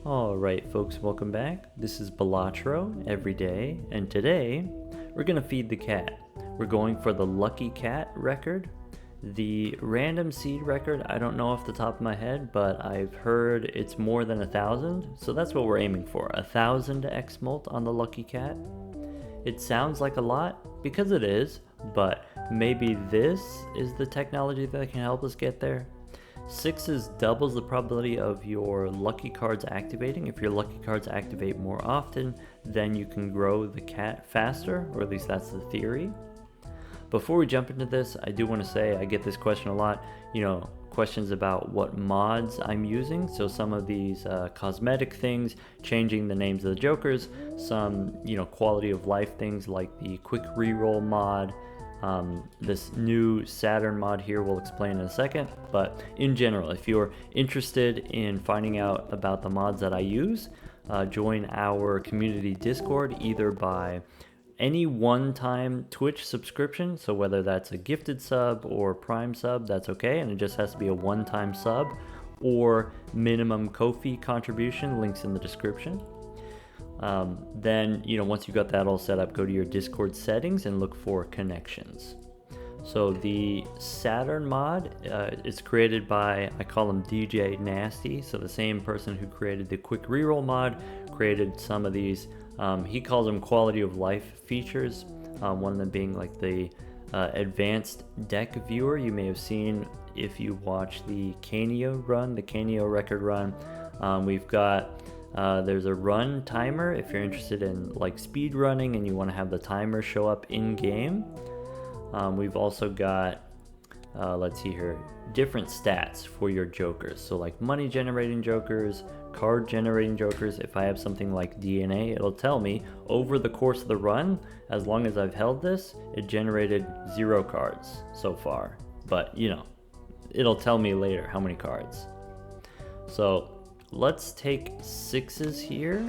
Alright folks, welcome back. This is Balatro every day, and today we're gonna feed the cat. We're going for the Lucky Cat record. The random seed record, I don't know off the top of my head, but I've heard it's more than 1,000, so that's what we're aiming for, 1,000 xMult on the Lucky Cat. It sounds like a lot, because it is, but maybe this is the technology that can help us get there. 6s doubles the probability of your lucky cards activating. If your lucky cards activate more often, then you can grow the cat faster, or at least that's the theory. Before we jump into this, I do want to say I get this question a lot, questions about what mods I'm using. So some of these cosmetic things, changing the names of the jokers, some quality of life things like the quick reroll mod. This new Saturn mod here we'll explain in a second, but in general, if you're interested in finding out about the mods that I use, join our community Discord either by any one-time Twitch subscription, so whether that's a gifted sub or Prime sub, that's okay, and it just has to be a one-time sub, or minimum Ko-fi contribution, links in the description. Then once you got that all set up, go to your Discord settings and look for connections. So the Saturn mod is created by, I call him DJ Nasty, so the same person who created the quick reroll mod created some of these, he calls them quality of life features, one of them being like the advanced deck viewer you may have seen if you watch the Canio run, the Canio record run. We've got there's a run timer if you're interested in like speed running and you want to have the timer show up in game. We've also got let's see here, different stats for your jokers, so like money generating jokers, card generating jokers. If I have something like DNA, it'll tell me over the course of the run, as long as I've held this, it generated 0 cards so far, but it'll tell me later how many cards. So let's take 6s here.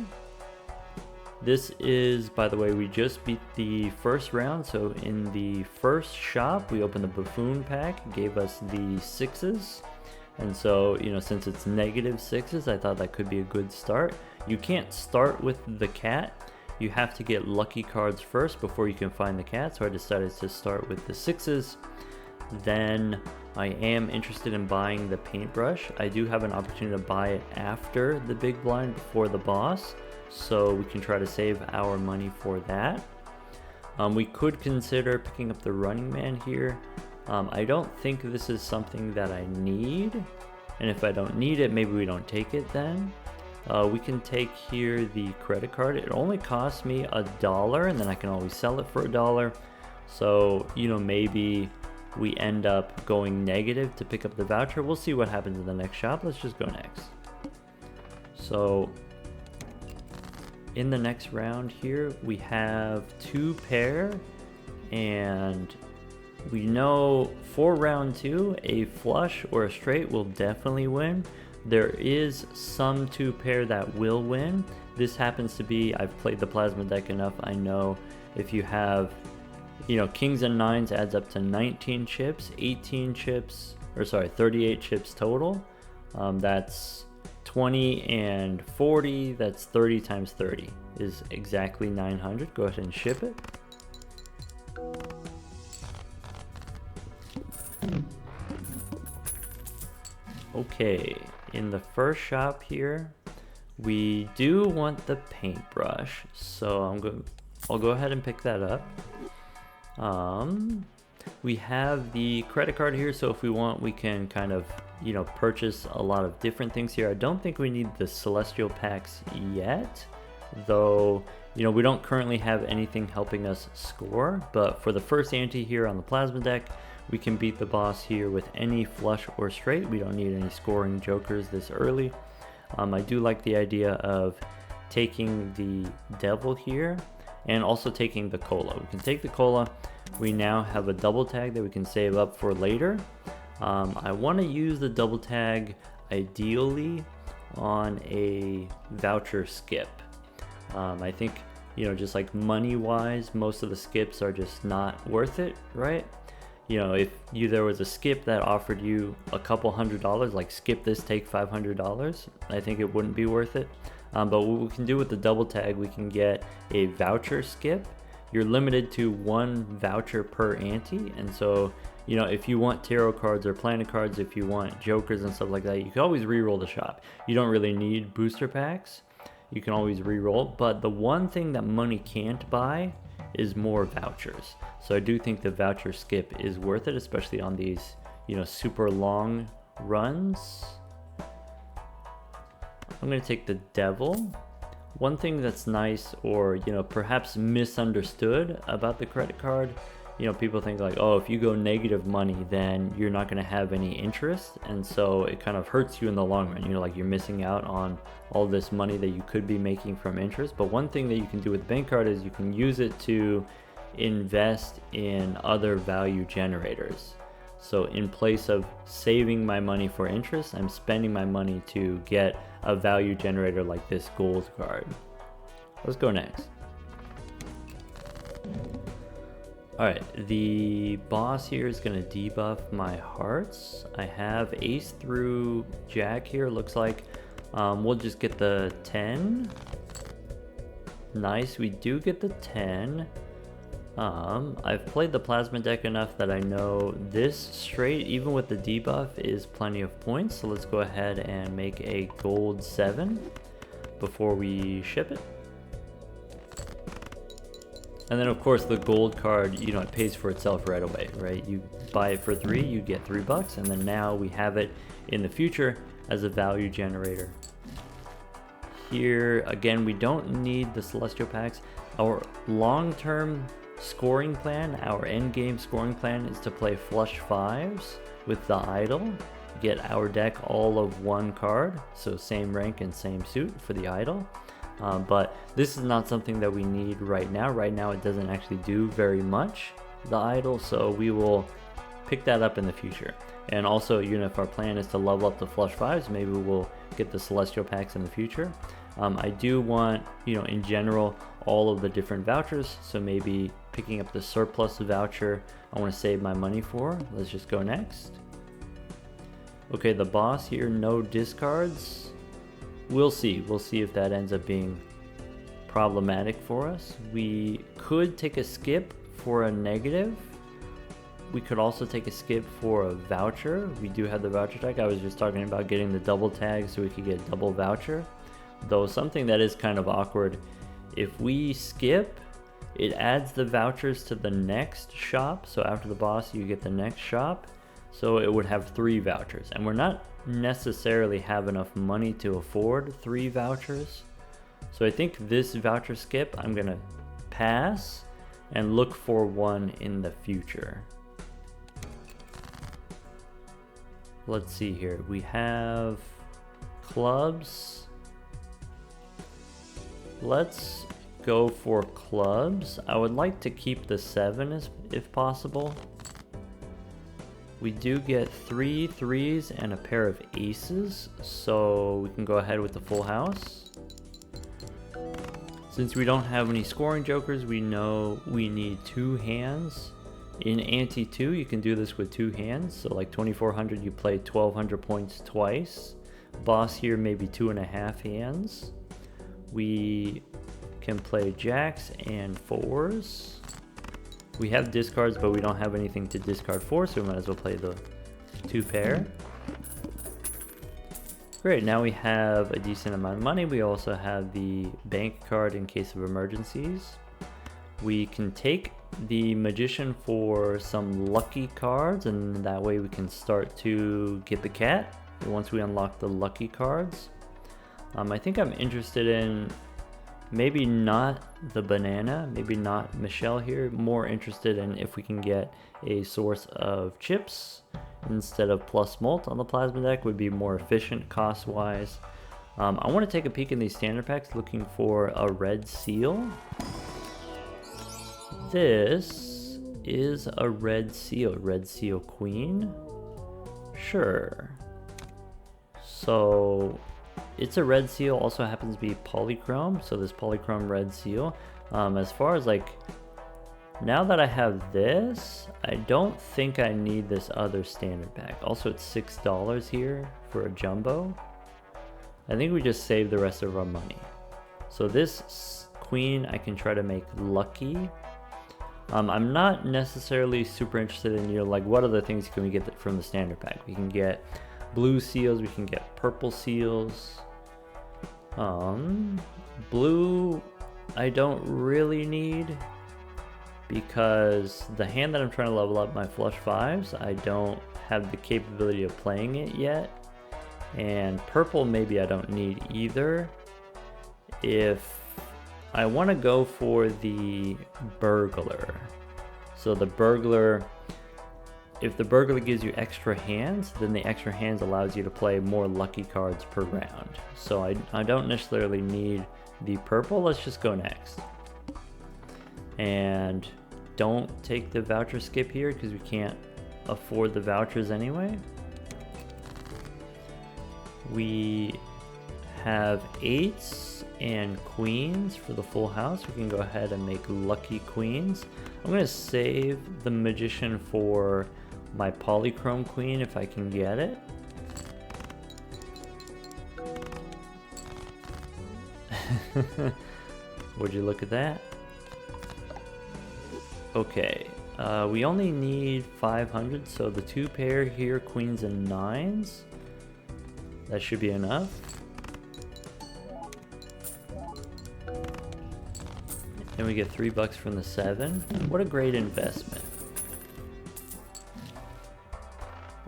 This is, by the way, we just beat the first round, so in the first shop we opened the buffoon pack, gave us the 6s, and so since it's -6s, I thought that could be a good start. You can't start with the cat, you have to get lucky cards first before you can find the cat, so I decided to start with the 6s. Then I am interested in buying the paintbrush. I do have an opportunity to buy it after the big blind, before the boss, so we can try to save our money for that. We could consider picking up the running man here. I don't think this is something that I need, and if I don't need it, maybe we don't take it then. We can take here the credit card. It only costs me $1, and then I can always sell it for $1. So maybe we end up going negative to pick up the voucher. We'll see what happens in the next shop. Let's just go next. So in the next round here, we have 2 pair, and we know for round 2, a flush or a straight will definitely win. There is some 2 pair that will win. This happens to be, I've played the plasma deck enough, I know if you have kings and 9s adds up to 19 chips, 18 chips, or sorry, 38 chips total. That's 20 and 40, that's 30 times 30 is exactly 900. Go ahead and ship it. Okay, in the first shop here, we do want the paintbrush, so I'll go ahead and pick that up. We have the credit card here, so if we want, we can kind of purchase a lot of different things here. I don't think we need the celestial packs yet, though we don't currently have anything helping us score, but for the first ante here on the plasma deck, we can beat the boss here with any flush or straight. We don't need any scoring jokers this early. I do like the idea of taking the devil here and also taking the cola. We can take the cola. We now have a double tag that we can save up for later. I want to use the double tag ideally on a voucher skip. I think just like money wise, most of the skips are just not worth it, right? if there was a skip that offered you a couple $100, like skip this, take $500, I think it wouldn't be worth it. But what we can do with the double tag, we can get a voucher skip. You're limited to 1 voucher per ante, and so if you want tarot cards or planet cards, if you want jokers and stuff like that, you can always re-roll the shop. You don't really need booster packs. You can always re-roll, but the one thing that money can't buy is more vouchers. So I do think the voucher skip is worth it, especially on these super long runs. I'm going to take the devil. One thing that's nice, or perhaps misunderstood about the credit card, people think like, oh, if you go negative money, then you're not going to have any interest, and so it kind of hurts you in the long run. Like you're missing out on all this money that you could be making from interest. But one thing that you can do with the bank card is you can use it to invest in other value generators. So in place of saving my money for interest, I'm spending my money to get a value generator like this gold card. Let's go next. Alright, the boss here is going to debuff my hearts. I have ace through jack here, looks like. We'll just get the 10. Nice, we do get the 10. I've played the plasma deck enough that I know this straight, even with the debuff, is plenty of points. So let's go ahead and make a gold 7 before we ship it. And then of course the gold card, it pays for itself right away, right? You buy it for 3, you get $3, and then now we have it in the future as a value generator. Here, again, we don't need the celestial packs. Our long-term scoring plan, our end game scoring plan, is to play flush 5s with the idol, get our deck all of 1 card, so same rank and same suit for the idol. But this is not something that we need right now. Right now it doesn't actually do very much, the idol, so we will pick that up in the future. And also, if our plan is to level up the flush 5s, maybe we'll get the celestial packs in the future. I do want, in general, all of the different vouchers, so maybe picking up the surplus voucher I want to save my money for. Let's just go next. Okay, the boss here, no discards. We'll see if that ends up being problematic for us. We could take a skip for a negative. We could also take a skip for a voucher. We do have the voucher tag. I was just talking about getting the double tag so we could get double voucher. Though something that is kind of awkward, if we skip, it adds the vouchers to the next shop. So after the boss, you get the next shop. So it would have 3 vouchers, and we're not necessarily have enough money to afford 3 vouchers. So I think this voucher skip I'm gonna pass and look for one in the future. Let's see here, we have clubs. Let's go for clubs. I would like to keep the 7 if possible. We do get 3 3s and a pair of aces, so we can go ahead with the full house. Since we don't have any scoring jokers, we know we need 2 hands. In ante 2, you can do this with 2 hands, so like 2400, you play 1200 points twice. Boss here, maybe 2.5 hands. We can play jacks and 4s. We have discards, but we don't have anything to discard for, so we might as well play the 2 pair. Great, now we have a decent amount of money. We also have the bank card in case of emergencies. We can take the magician for some lucky cards, and that way we can start to get the cat once we unlock the lucky cards. I think I'm interested in maybe not the banana, maybe not Michelle here. More interested in if we can get a source of chips instead of plus mult on the plasma deck, would be more efficient cost wise. I want to take a peek in these standard packs looking for a red seal. This is a red seal queen. Sure. So it's a red seal, also happens to be polychrome, so this polychrome red seal. As far as like Now that I have this, I don't think I need this other standard pack. Also, it's $6 here for a jumbo. I think we just save the rest of our money. So this queen I can try to make lucky. I'm not necessarily super interested in, like what other things can we get from the standard pack? We can get blue seals, we can get purple seals. Blue I don't really need, because the hand that I'm trying to level up, my flush fives, I don't have the capability of playing it yet. And purple maybe I don't need either. If I want to go for the burglar. So the burglar, if the burglar gives you extra hands, then the extra hands allows you to play more lucky cards per round. So I don't necessarily need the purple. Let's just go next. And don't take the voucher skip here because we can't afford the vouchers anyway. We have eights and queens for the full house. We can go ahead and make lucky queens. I'm going to save the magician for my polychrome queen if I can get it. Would you look at that? Okay, we only need 500, so the two pair here, queens and nines, that should be enough. And we get $3 from the 7. What a great investment.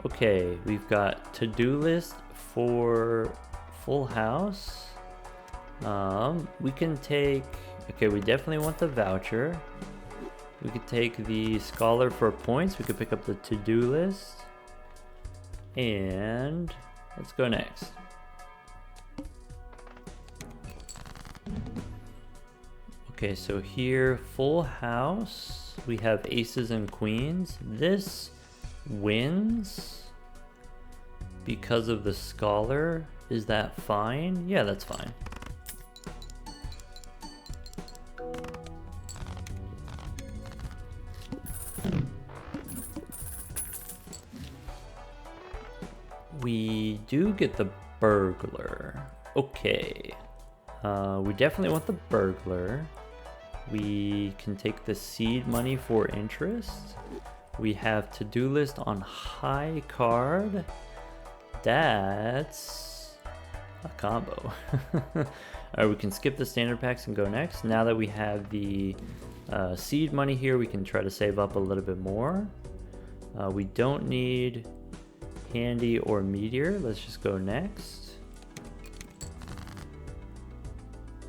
Okay, we've got to-do list for full house. We can take, okay, we definitely want the voucher. We could take the scholar for points. We could pick up the to-do list. And let's go next. Okay, so here, full house. We have aces and queens. This wins because of the scholar. Is that fine? Yeah, that's fine. We do get the burglar. Okay. We definitely want the burglar. We can take the seed money for interest. We have to-do list on high card. That's a combo. Alright, we can skip the standard packs and go next. Now that we have the seed money here, we can try to save up a little bit more. We don't need handy or meteor. Let's just go next.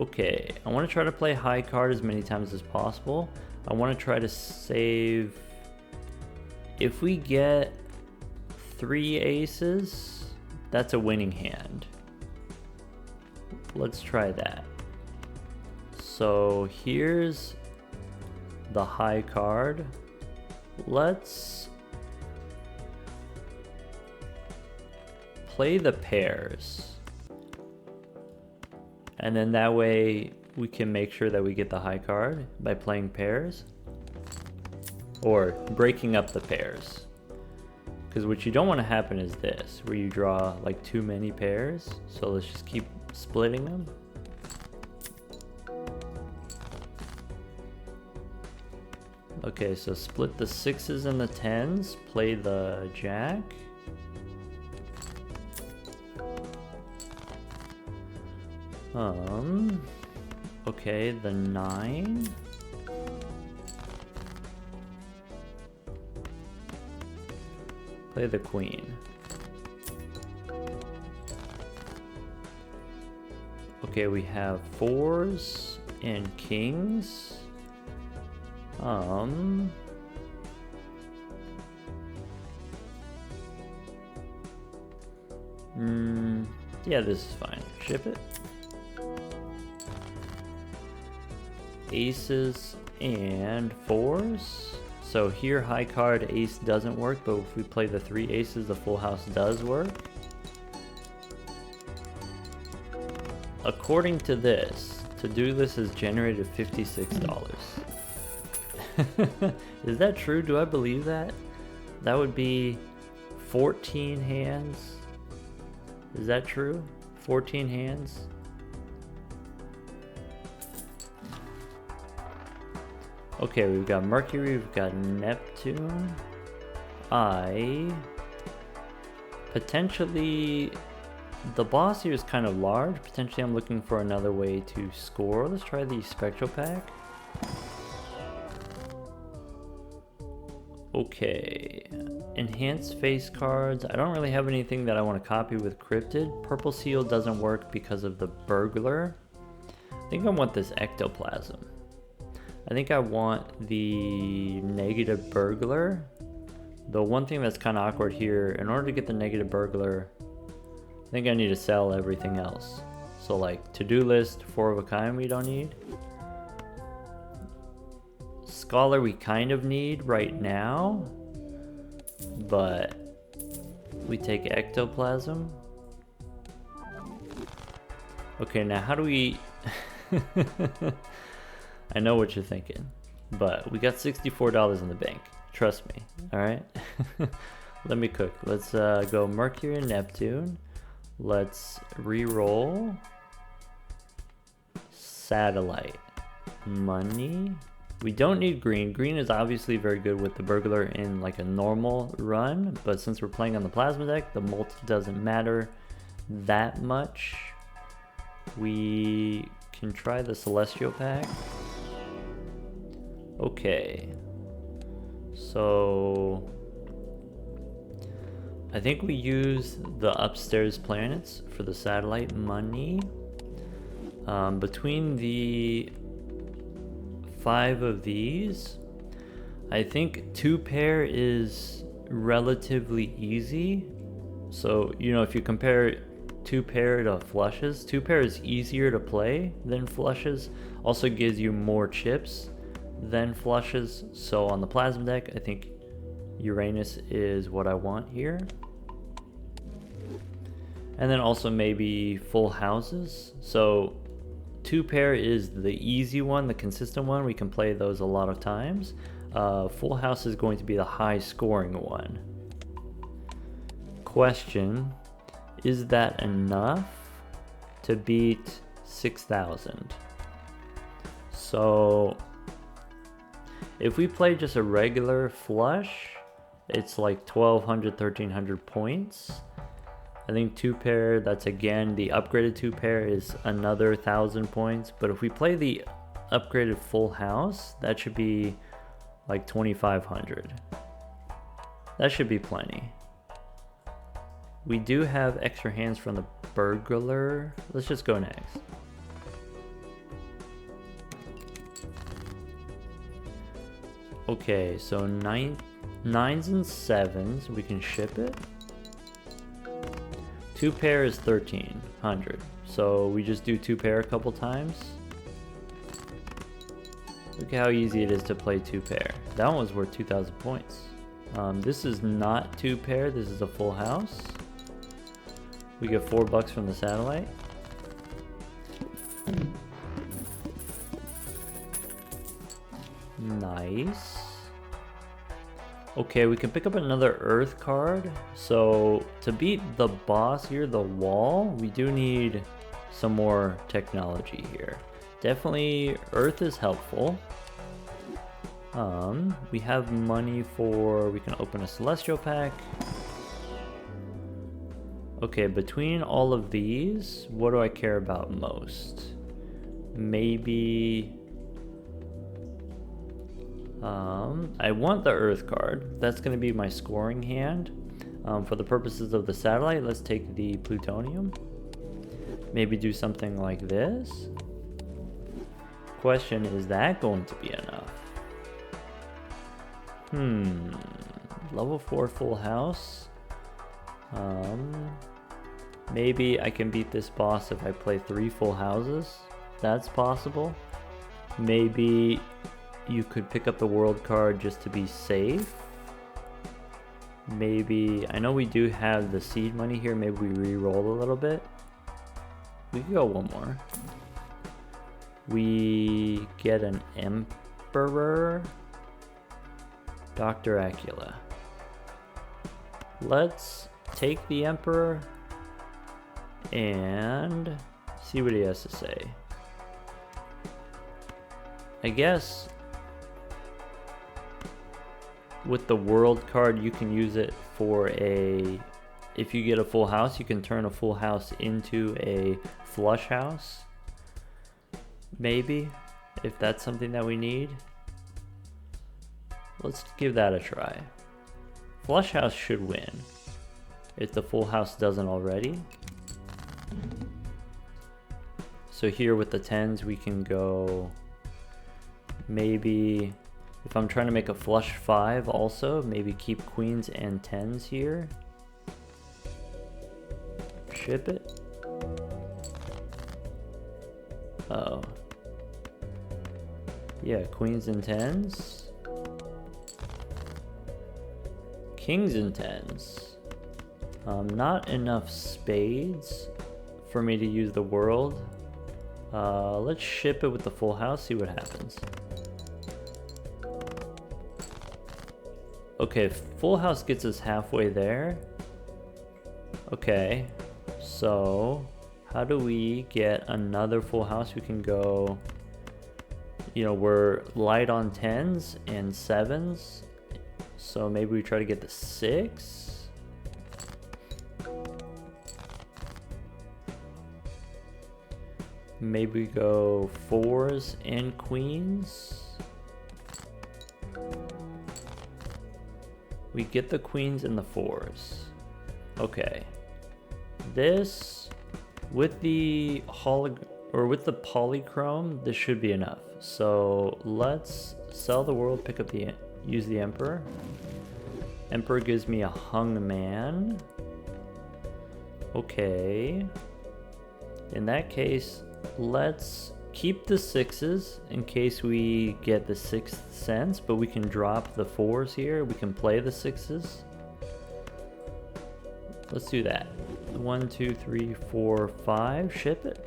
Okay, I want to try to play high card as many times as possible. I want to try to save. If we get 3 aces, that's a winning hand. Let's try that. So here's the high card. Let's play the pairs, and then that way we can make sure that we get the high card by playing pairs or breaking up the pairs, because what you don't want to happen is this, where you draw like too many pairs. So let's just keep splitting them. Okay, so split the 6s and the 10s, play the jack. Okay, the 9. Play the queen. Okay, we have 4s and kings. Yeah, this is fine. Ship it. Aces and 4s. So here high card ace doesn't work, but if we play the 3 aces, the full house does work. According to this, to-do list has generated $56. Is that true? Do I believe that? That would be 14 hands. Is that true? 14 hands? Okay, we've got Mercury, we've got Neptune. Potentially, the boss here is kind of large. Potentially I'm looking for another way to score. Let's try the Spectral Pack. Okay, enhanced face cards. I don't really have anything that I want to copy with Cryptid. Purple Seal doesn't work because of the Burglar. I think I want this Ectoplasm. I think I want the negative Burglar. The one thing that's kind of awkward here, in order to get the negative Burglar, I think I need to sell everything else. So like to-do list, 4 of a kind we don't need. Scholar we kind of need right now, but we take Ectoplasm. Okay, now how do we... I know what you're thinking, but we got $64 in the bank. Trust me, alright? Let me cook. Let's go Mercury and Neptune. Let's re-roll. Satellite. Money. We don't need green. Green is obviously very good with the Burglar in like a normal run, but since we're playing on the Plasma deck, the multi doesn't matter that much. We can try the Celestial Pack. Okay. So I think we use the upstairs planets for the satellite money. Between the 5 of these, I think 2 pair is relatively easy. So, you know, if you compare 2 pair to flushes, 2 pair is easier to play than flushes. Also gives you more chips than flushes. So on the Plasma deck, I think Uranus is what I want here. And then also maybe full houses. So 2 pair is the easy one, the consistent one. We can play those a lot of times. Full house is going to be the high scoring one. Question, is that enough to beat 6,000? So if we play just a regular flush, it's like 1,200, 1,300 points. I think 2 pair, that's again, the upgraded 2 pair is another 1,000 points. But if we play the upgraded full house, that should be like 2,500. That should be plenty. We do have extra hands from the Burglar. Let's just go next. Okay, so 9s and 7s, we can ship it. 2 pair is 1,300, so we just do 2 pair a couple times. Look at how easy it is to play 2 pair. That one was worth 2,000 points. This is not 2 pair, this is a full house. We get $4 from the satellite. Nice. Okay, we can pick up another Earth card. So to beat the boss here, the wall, we do need some more technology here. Definitely Earth is helpful. We have money for, we can open a Celestial Pack. Okay, between all of these, what do I care about most? Maybe I want the Earth card. That's going to be my scoring hand. For the purposes of the satellite, let's take the plutonium. Maybe do something like this. Question, is that going to be enough? Level 4 full house. Maybe I can beat this boss if I play 3 full houses. That's possible. Maybe you could pick up the world card just to be safe. Maybe, I know we do have the seed money here, maybe we re-roll a little bit. We could go one more. We get an Emperor. Dr. Acula. Let's take the Emperor and see what he has to say. I guess with the world card you can use it for if you get a full house, you can turn a full house into a flush house. Maybe, if that's something that we need. Let's give that a try. Flush house should win, if the full house doesn't already. So here with the 10s we can go, maybe, if I'm trying to make a flush 5 also, maybe keep queens and 10s here. Ship it. Oh. Yeah, queens and 10s. Kings and 10s. Not enough spades for me to use the world. Let's ship it with the full house, see what happens. Okay, full house gets us halfway there. Okay, so how do we get another full house? We can go, you know, we're light on 10s and 7s, so maybe we try to get the 6. Maybe we go 4s and queens. We get the queens and the 4s. Okay. This, with the polychrome, this should be enough. So let's sell the world, pick up use the Emperor. Emperor gives me a hung man. Okay. In that case, let's keep the 6s in case we get the 6th sense, but we can drop the 4s here. We can play the 6s. Let's do that. 1, 2, 3, 4, 5. Ship it.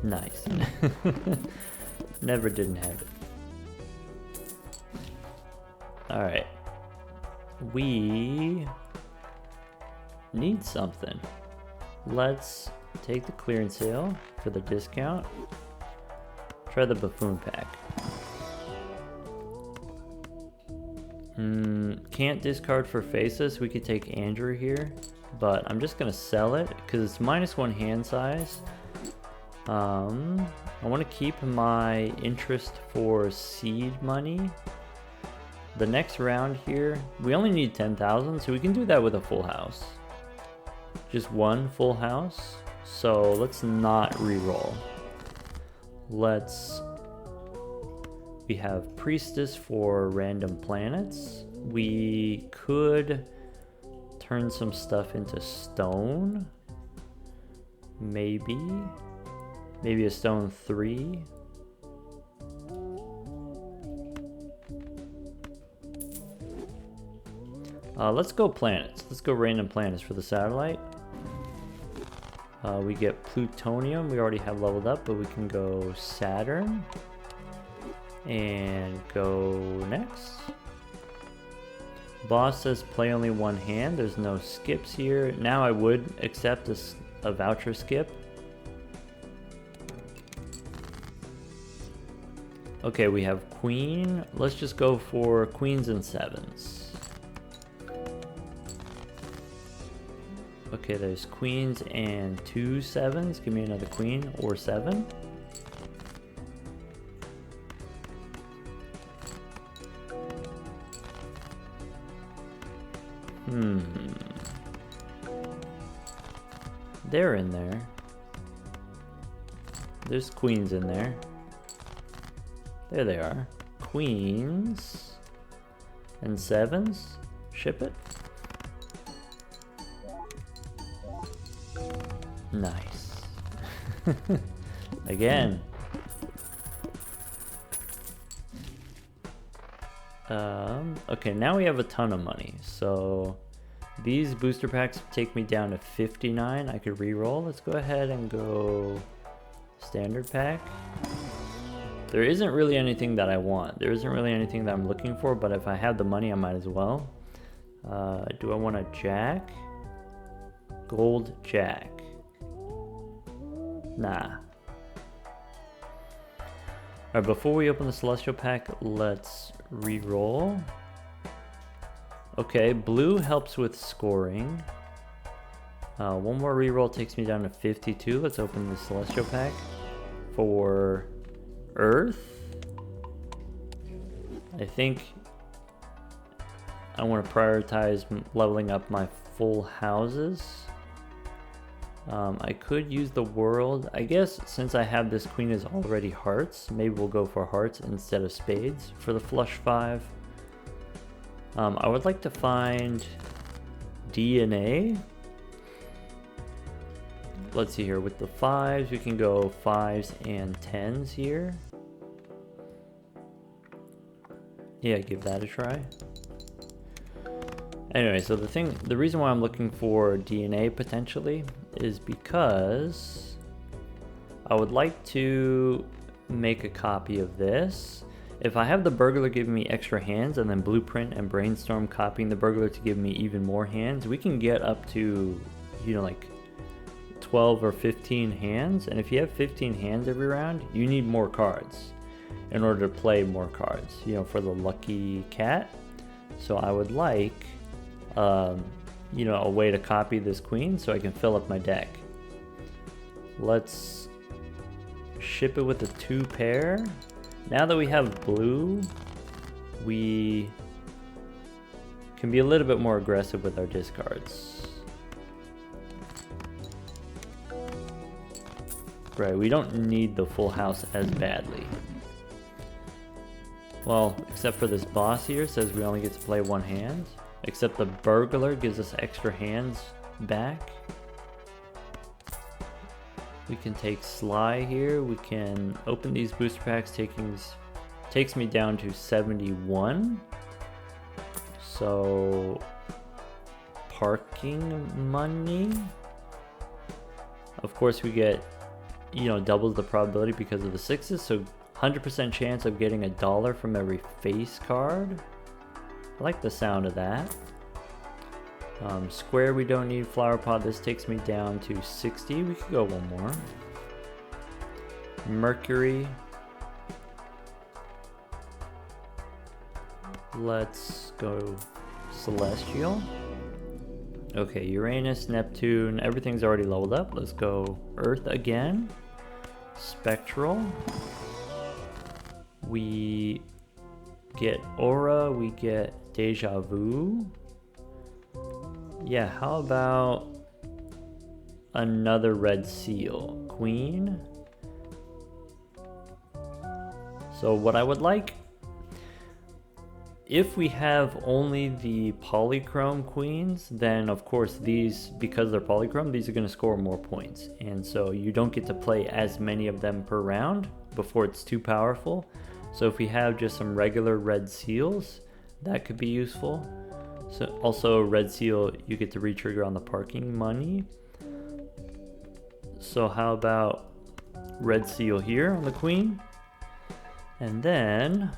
Nice. Never didn't have it. Alright. We need something. Let's take the clearance sale for the discount. Try the buffoon pack. Can't discard for faces. We could take Andrew here, but I'm just gonna sell it because it's -1 hand size. I want to keep my interest for seed money. The next round here, we only need 10,000, so we can do that with a full house. Just one full house. So let's not re-roll. We have Priestess for random planets. We could turn some stuff into stone. Maybe a stone 3. Let's go planets. Let's go random planets for the satellite. We get plutonium. We already have leveled up, but we can go Saturn and go next. Boss says play only one hand. There's no skips here. Now I would accept a voucher skip. Okay, we have queen. Let's just go for queens and 7s. Okay, there's queens and 2 7s. Give me another queen or 7. They're in there. There's queens in there. There they are. Queens and 7s. Ship it. Nice. Again. Okay, now we have a ton of money. So these booster packs take me down to 59. I could re-roll. Let's go ahead and go Standard pack. There isn't really anything that I want. There isn't really anything that I'm looking for, but if I have the money, I might as well. Do I want a jack? Gold jack. Nah. Alright, before we open the Celestial pack, let's re-roll. Okay, blue helps with scoring. One more re-roll takes me down to 52. Let's open the Celestial pack. For Earth, I think I want to prioritize leveling up my full houses. I could use the world. I guess since I have this queen is already hearts, maybe we'll go for hearts instead of spades for the flush 5. I would like to find DNA. Let's see here, with the 5s, we can go 5s and 10s here. Yeah, give that a try. Anyway, so the reason why I'm looking for DNA potentially is because I would like to make a copy of this. If I have the burglar giving me extra hands and then blueprint and brainstorm copying the burglar to give me even more hands, we can get up to, you know, like 12 or 15 hands. And if you have 15 hands every round, you need more cards in order to play more cards, you know, for the lucky cat. So I would like you know, a way to copy this queen so I can fill up my deck. Let's ship it with a 2 pair. Now that we have blue, we can be a little bit more aggressive with our discards. Right, we don't need the full house as badly. Well, except for this boss here, says we only get to play 1 hand. Except the burglar gives us extra hands back. We can take Sly here. We can open these booster packs, takes me down to 71. So parking money. Of course we get, you know, doubles the probability because of the 6s. So 100% chance of getting $1 from every face card. I like the sound of that. Square, we don't need. Flower pot, this takes me down to 60. We could go one more. Mercury. Let's go Celestial. Okay, Uranus, Neptune, everything's already leveled up. Let's go Earth again. Spectral. We get Aura, we get Deja Vu. Yeah, how about another red seal? Queen. So what I would like, if we have only the polychrome queens, then of course these, because they're polychrome, these are going to score more points. And so you don't get to play as many of them per round before it's too powerful. So if we have just some regular red seals, that could be useful. So also red seal, you get to retrigger on the parking money. So how about red seal here on the queen? And then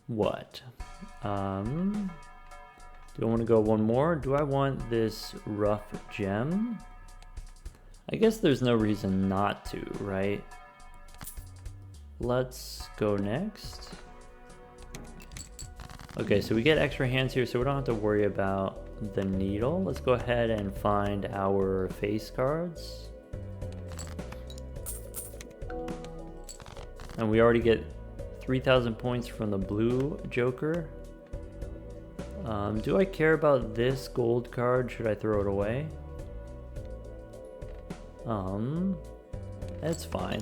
what? Do I want to go one more? Do I want this rough gem? I guess there's no reason not to, right? Let's go next. Okay, so we get extra hands here, so we don't have to worry about the needle. Let's go ahead and find our face cards. And we already get 3,000 points from the blue Joker. Do I care about this gold card? Should I throw it away? That's fine.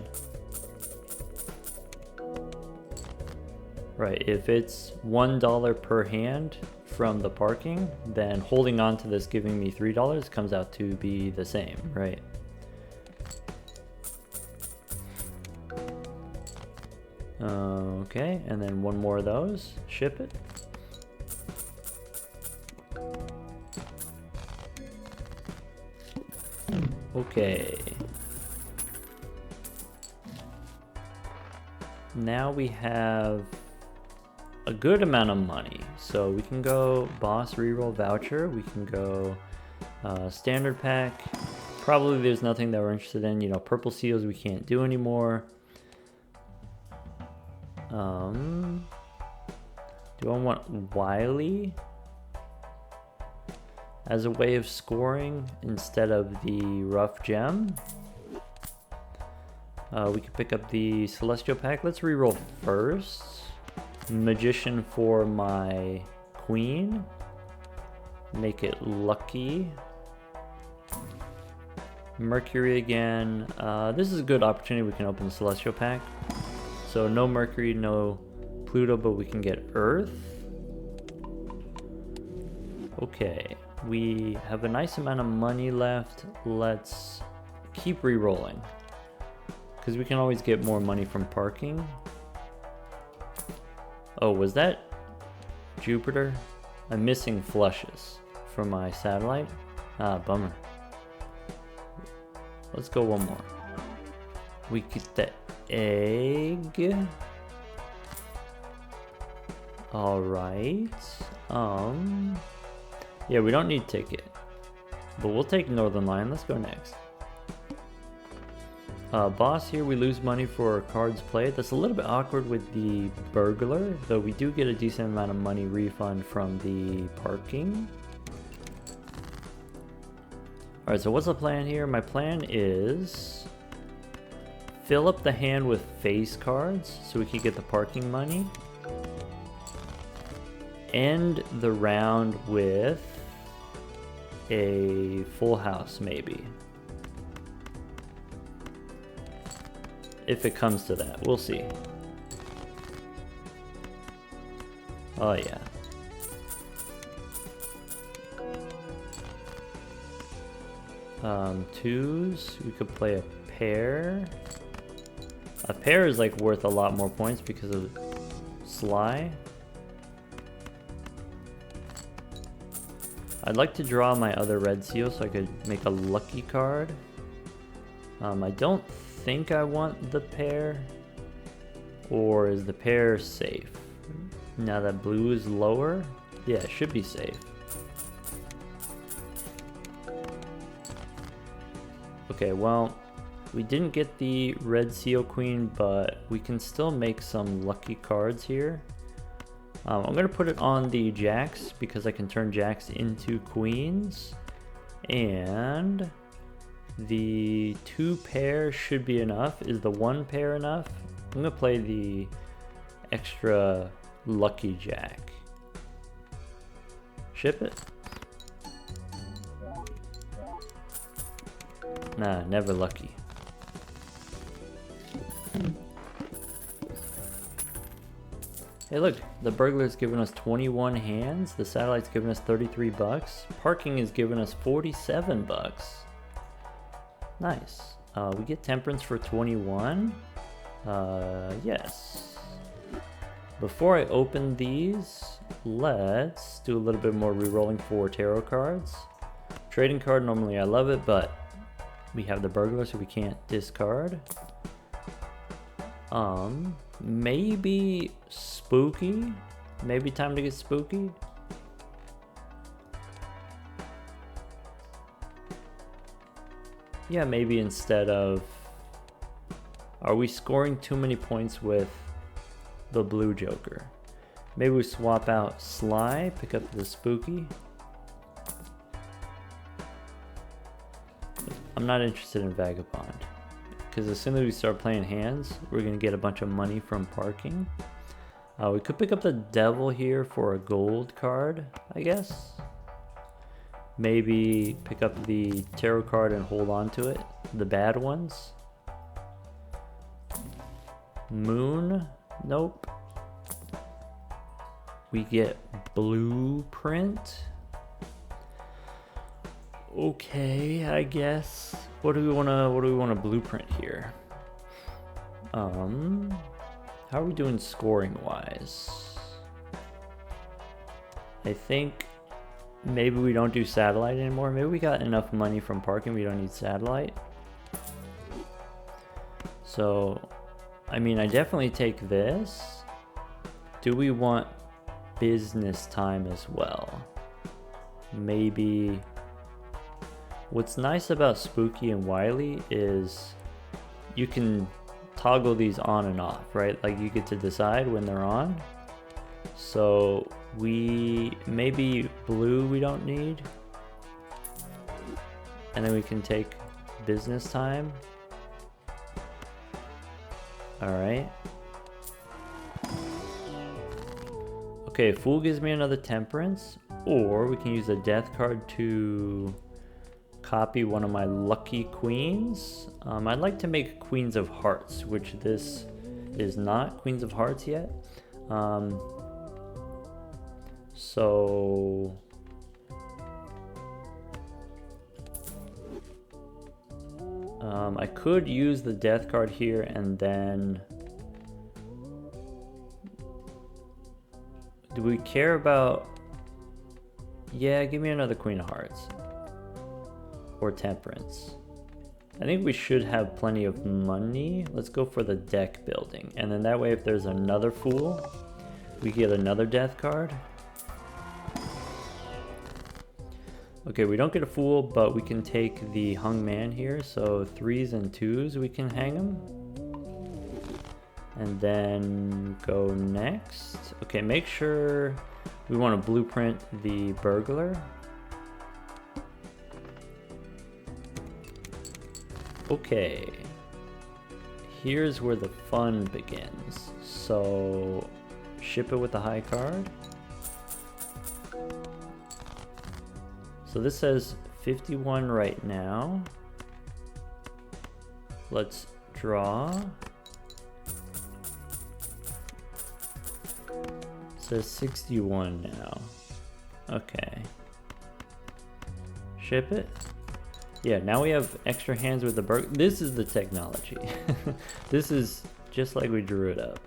Right, if it's $1 per hand from the parking, then holding on to this giving me $3 comes out to be the same, right? Okay, and then one more of those, ship it. Okay. now we have a good amount of money. So we can go boss reroll voucher. We can go standard pack. Probably there's nothing that we're interested in. You know, purple seals we can't do anymore. Do I want Wily as a way of scoring instead of the rough gem? We can pick up the celestial pack. Let's reroll first. Magician for my queen. Make it lucky. Mercury again. This is a good opportunity. We can open the celestial pack. So no Mercury, no Pluto, but we can get Earth. Okay, we have a nice amount of money left. Let's keep re-rolling, because we can always get more money from parking. Oh, was that Jupiter? I'm missing flushes from my satellite. Ah, bummer. Let's go one more. We get the egg. All right. Yeah, we don't need ticket, but we'll take Northern Lion. Let's go next. Boss here, we lose money for cards played. That's a little bit awkward with the burglar, though we do get a decent amount of money refund from the parking. All right, so what's the plan here? My plan is fill up the hand with face cards so we can get the parking money. End the round with a full house, maybe. If it comes to that, we'll see. Oh yeah. Twos, we could play a pair. A pair is like worth a lot more points because of Sly. I'd like to draw my other red seal so I could make a lucky card. I don't think I want the pair. Or is the pair safe? Now that blue is lower? Yeah, it should be safe. Okay, well, we didn't get the red seal queen, but we can still make some lucky cards here. I'm going to put it on the jacks because I can turn jacks into queens. And the two pair should be enough. Is the one pair enough? I'm going to play the extra lucky jack. Ship it? Nah, never lucky. Hey look, the burglar's given us 21 hands, the satellite's given us 33 bucks, parking is giving us 47 bucks. Nice. We get temperance for 21. Yes. Before I open these, let's do a little bit more re-rolling for tarot cards. Trading card, normally I love it, but we have the burglar, so we can't discard. Maybe spooky? Maybe time to get spooky? Yeah, maybe instead of... Are we scoring too many points with the blue joker? Maybe we swap out Sly, pick up the spooky. I'm not interested in Vagabond, because as soon as we start playing hands, we're going to get a bunch of money from parking. We could pick up the devil here for a gold card, I guess. Maybe pick up the tarot card and hold on to it, the bad ones. Moon, nope. We get blueprint. Okay, I guess. What do we wanna blueprint here? How are we doing scoring wise? I think maybe we don't do satellite anymore. Maybe we got enough money from parking, we don't need satellite. So I mean, I definitely take this. Do we want business time as well? Maybe. What's nice about Spooky and Wily is you can toggle these on and off, right? Like you get to decide when they're on. So maybe blue we don't need. And then we can take business time. All right. Okay, Fool gives me another temperance, or we can use a death card to copy one of my lucky queens. I'd like to make queens of hearts, which this is not queens of hearts yet. So I could use the death card here and then do we care about, yeah, give me another queen of hearts or temperance. I think we should have plenty of money. Let's go for the deck building, and then that way if there's another fool we get another death card. Okay, we don't get a fool, but we can take the hung man here, so 3s and 2s we can hang him. And then go next. Okay, make sure we want to blueprint the burglar. Okay, here's where the fun begins. So ship it with the high card. So this says 51 right now. Let's draw. It says 61 now. Okay. Ship it. Yeah, now we have extra hands with the burg. This is the technology. This is just like we drew it up.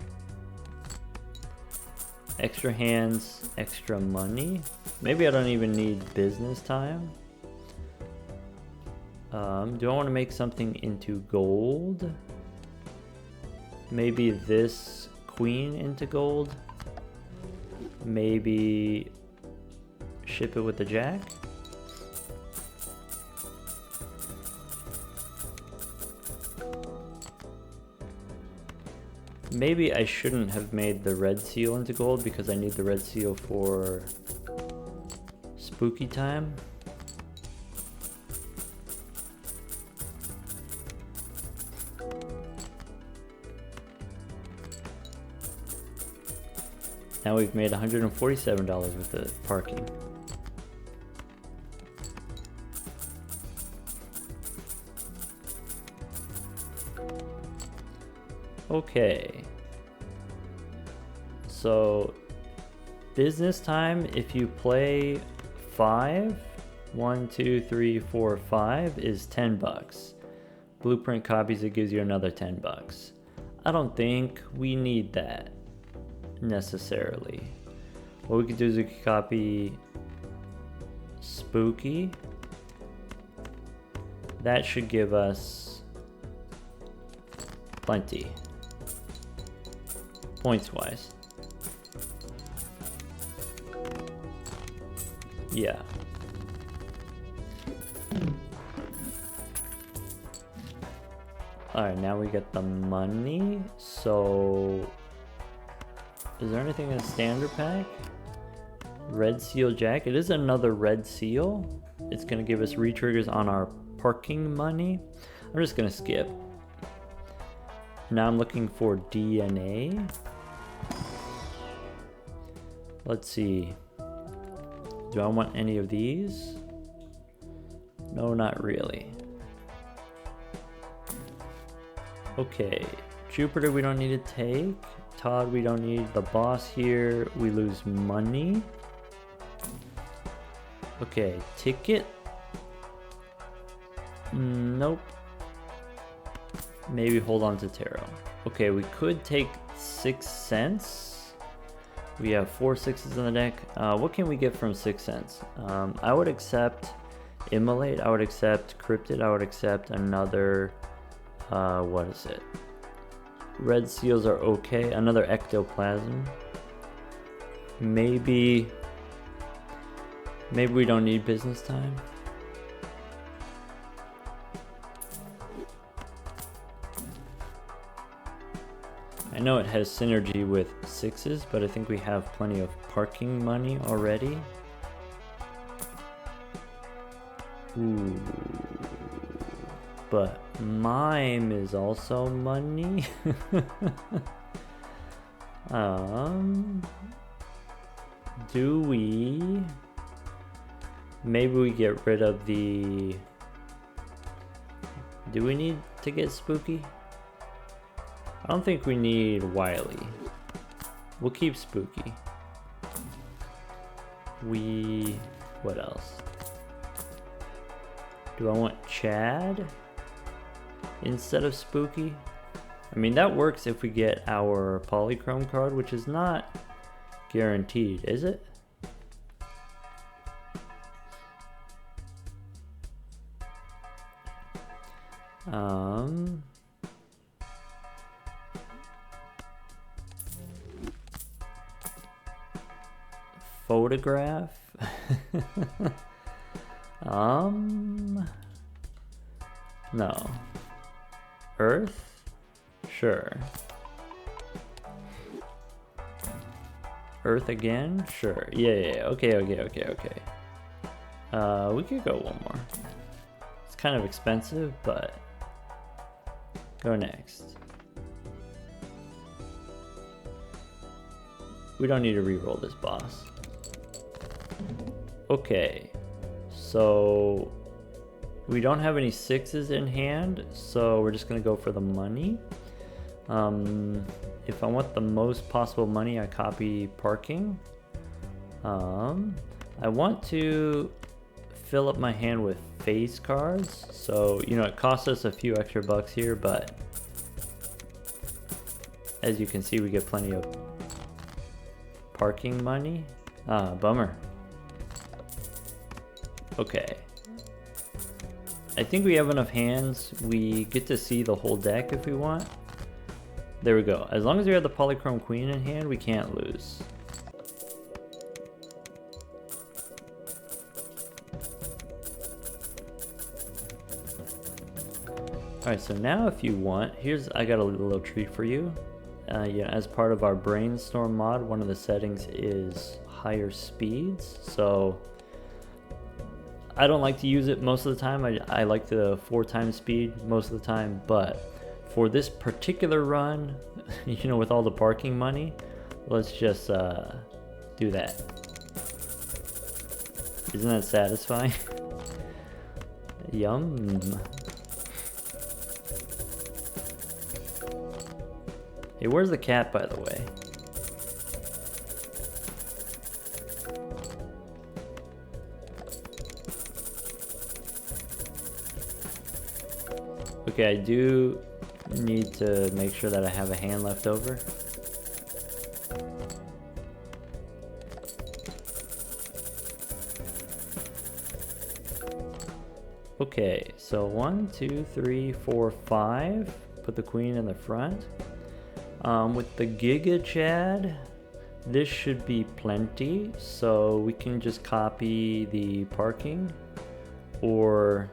Extra hands, extra money. Maybe I don't even need business time. Do I want to make something into gold? Maybe this queen into gold. Maybe ship it with the jack. Maybe I shouldn't have made the red seal into gold because I need the red seal for spooky time. Now we've made $147 with the parking. Okay. So business time, if you play 5, 1, 2, 3, 4, 5 is 10 bucks. Blueprint copies, it gives you another 10 bucks. I don't think we need that necessarily. What we could do is we could copy spooky. That should give us plenty points wise. Yeah. Alright, now we get the money. So is there anything in the standard pack? Red seal jack. It is another red seal. It's gonna give us re-triggers on our parking money. I'm just gonna skip. Now I'm looking for DNA. Let's see. Do I want any of these? No, not really. Okay, Jupiter we don't need to take. Todd we don't need. The boss here, we lose money. Okay, ticket. Nope. Maybe hold on to tarot. Okay, we could take 6 cents. We have 4 6s in the deck. What can we get from 6 cents? I would accept Immolate. I would accept Cryptid. I would accept another, what is it? red seals are okay. Another ectoplasm. Maybe we don't need business time. I know it has synergy with 6s, but I think we have plenty of parking money already. Ooh. But mime is also money. Do we... Maybe we get rid of the... Do we need to get spooky? I don't think we need Wily. We'll keep spooky. What else? Do I want Chad instead of spooky? I mean, that works if we get our polychrome card, which is not guaranteed, is it? Photograph. No. Earth? Sure. Earth again? Sure. Yeah. Okay. We could go one more. It's kind of expensive, but go next. We don't need to re-roll this boss. Okay, so we don't have any 6s in hand, so we're just gonna go for the money. If I want the most possible money, I copy parking. I want to fill up my hand with face cards, so you know it costs us a few extra bucks here, but as you can see, we get plenty of parking money. Bummer. Okay. I think we have enough hands. We get to see the whole deck if we want. There we go. As long as we have the Polychrome Queen in hand, we can't lose. Alright, so now if you want, I got a little treat for you. Yeah, as part of our brainstorm mod, one of the settings is higher speeds. So I don't like to use it most of the time. I like the 4x speed most of the time, but for this particular run, you know, with all the parking money, let's just do that. Isn't that satisfying? Yum. Hey, where's the cat, by the way? Okay, I do need to make sure that I have a hand left over. Okay, so 1, 2, 3, 4, 5. Put the queen in the front. With the Giga Chad, this should be plenty, so we can just copy the parking, or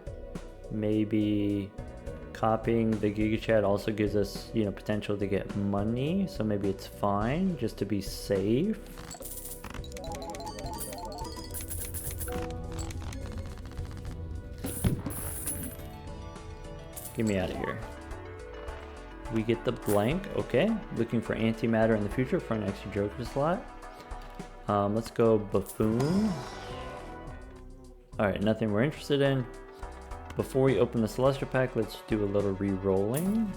maybe copying the Giga Chad also gives us, you know, potential to get money, so maybe it's fine just to be safe. Get me out of here. We get the blank, okay. Looking for antimatter in the future for an extra Joker slot. Let's go Buffoon. Alright, nothing we're interested in. Before we open the Celestial Pack, let's do a little re-rolling.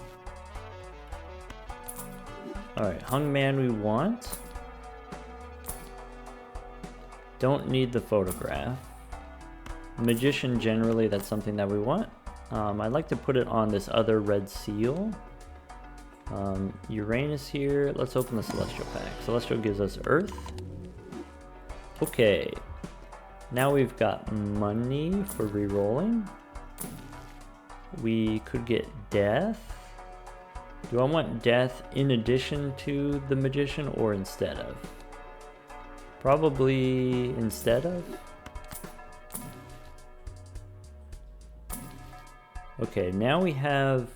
Alright, Hungman we want. Don't need the photograph. Magician, generally, that's something that we want. I'd like to put it on this other red seal. Uranus here. Let's open the Celestial Pack. Celestial gives us Earth. Okay. Now we've got money for re-rolling. We could get Death. Do I want death in addition to the magician or instead of? Probably instead of. Okay, now we have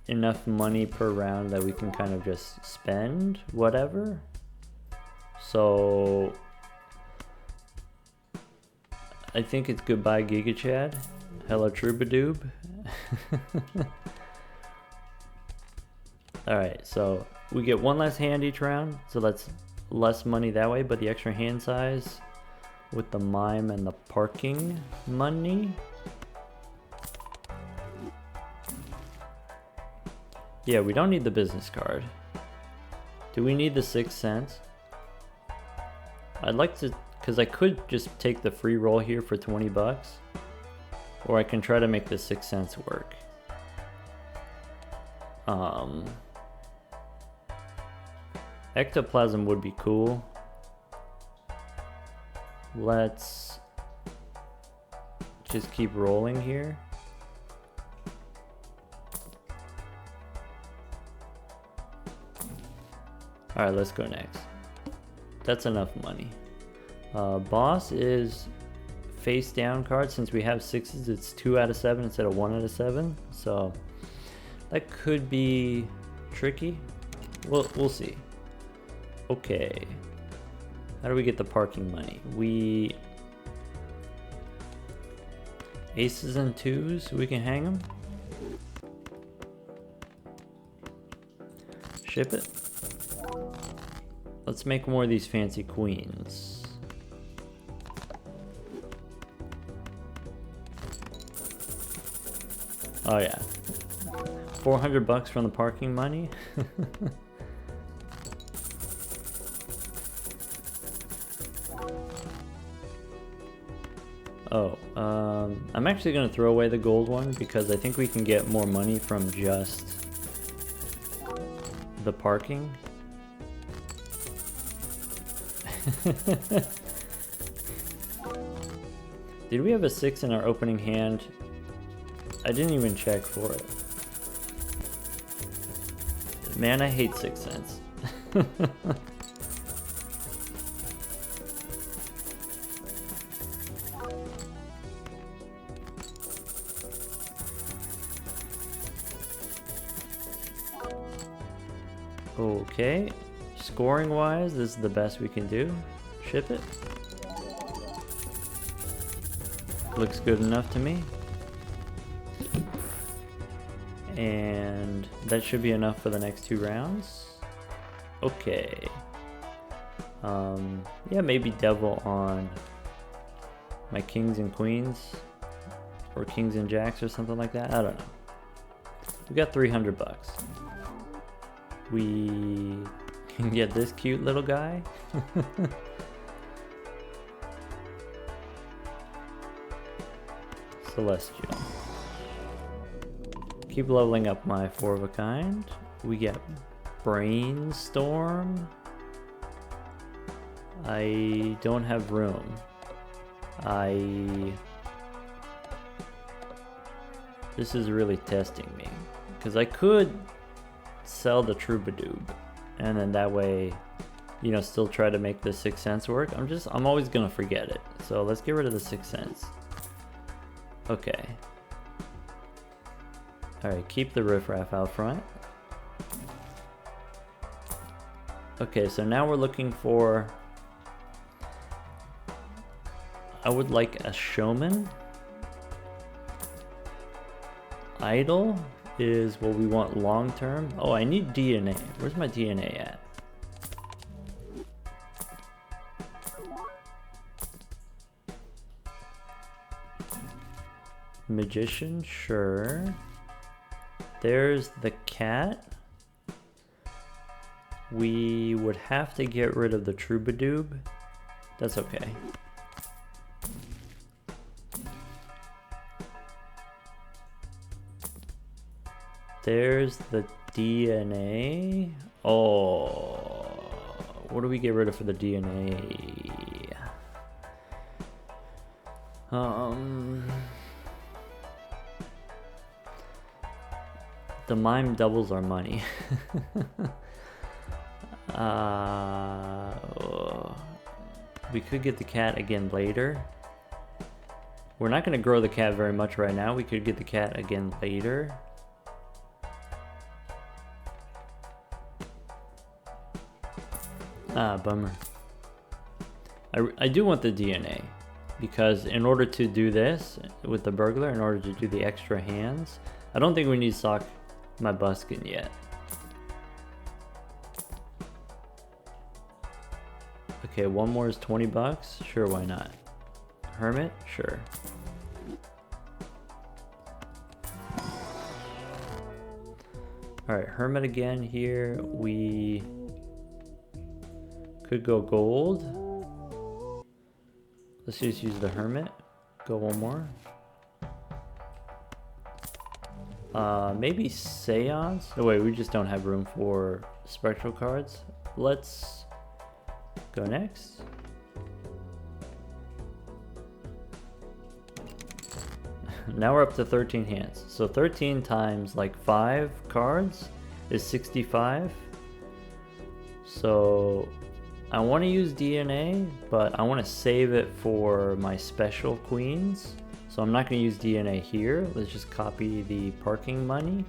enough money per round that we can kind of just spend whatever. So I think it's goodbye Giga Chad. Hello Troubadoub. Alright, so we get one less hand each round, so that's less money that way, but the extra hand size with the mime and the parking money. Yeah, we don't need the business card. Do we need the 6 cents? I'd like to, because I could just take the free roll here for 20 bucks. Or I can try to make the 6 cents work. Ectoplasm would be cool. Let's just keep rolling here. Alright, let's go next. That's enough money. Boss is face down card. Since we have 6s, it's 2 out of 7 instead of 1 out of 7. So that could be tricky. We'll see. Okay. How do we get the parking money? We aces and 2s, we can hang them. Ship it. Let's make more of these fancy queens. Oh yeah. 400 bucks from the parking money. Oh, I'm actually gonna throw away the gold one because I think we can get more money from just the parking. Did we have a 6 in our opening hand? I didn't even check for it. Man, I hate 6 cents. Okay, scoring wise, this is the best we can do. Ship it. Looks good enough to me. And that should be enough for the next 2 rounds. Okay. Yeah, maybe devil on my kings and queens. Or kings and jacks or something like that. I don't know. We got 300 bucks. We can get this cute little guy. Celestial. Keep leveling up my 4 of a kind. We get Brainstorm. I don't have room. This is really testing me. Because I could sell the Troubadoub. And then that way, you know, still try to make the 6 cents work. I'm always gonna forget it. So let's get rid of the 6 cents. Okay. Alright, keep the riffraff out front. Okay, so now we're looking for... I would like a showman. Idol is what we want long term. Oh, I need DNA. Where's my DNA at? Magician, sure. There's the cat. We would have to get rid of the Troubadoub. That's okay. There's the DNA. Oh, what do we get rid of for the DNA? The mime doubles our money. We could get the cat again later. We're not going to grow the cat very much right now. We could get the cat again later. Ah, bummer. I do want the DNA, because in order to do this with the burglar, in order to do the extra hands, I don't think we need to sock my buskin yet. Okay, one more is 20 bucks. Sure, why not? Hermit? Sure. Alright, Hermit again here. We could go gold. Let's just use the Hermit. Go one more. Maybe Seance? No, wait, we just don't have room for spectral cards. Let's go next. Now we're up to 13 hands. So 13 times like 5 cards is 65. So I want to use DNA, but I want to save it for my special queens. So I'm not going to use DNA here. Let's just copy the parking money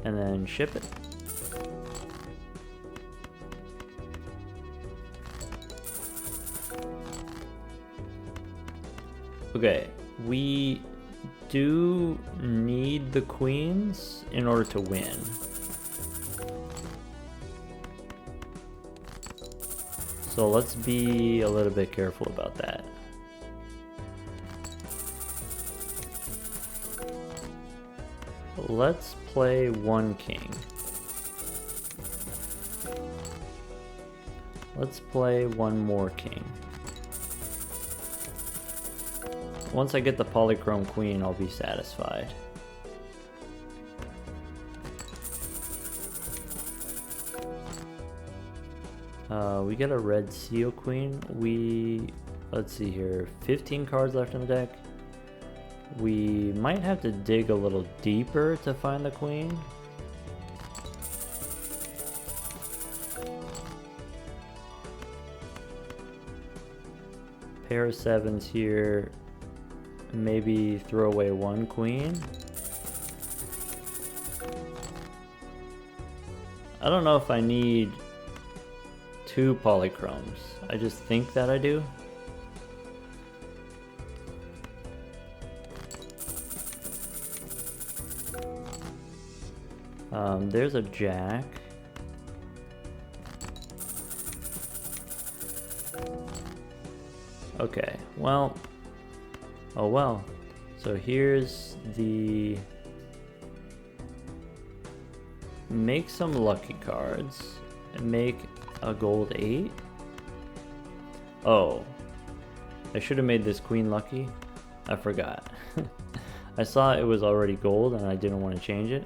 and then ship it. Okay, we do need the queens in order to win. So let's be a little bit careful about that. Let's play one king. Let's play one more king. Once I get the polychrome queen, I'll be satisfied. We get a red seal queen. Let's see here, 15 cards left in the deck. We might have to dig a little deeper to find the queen. Pair of sevens here. Maybe throw away one queen. I don't know if I need 2 polychromes. I just think that I do. There's a jack. Okay, well, oh well. So here's the make some lucky cards and make a gold 8. Oh, I should have made this queen lucky. I forgot. I saw it was already gold and I didn't want to change it.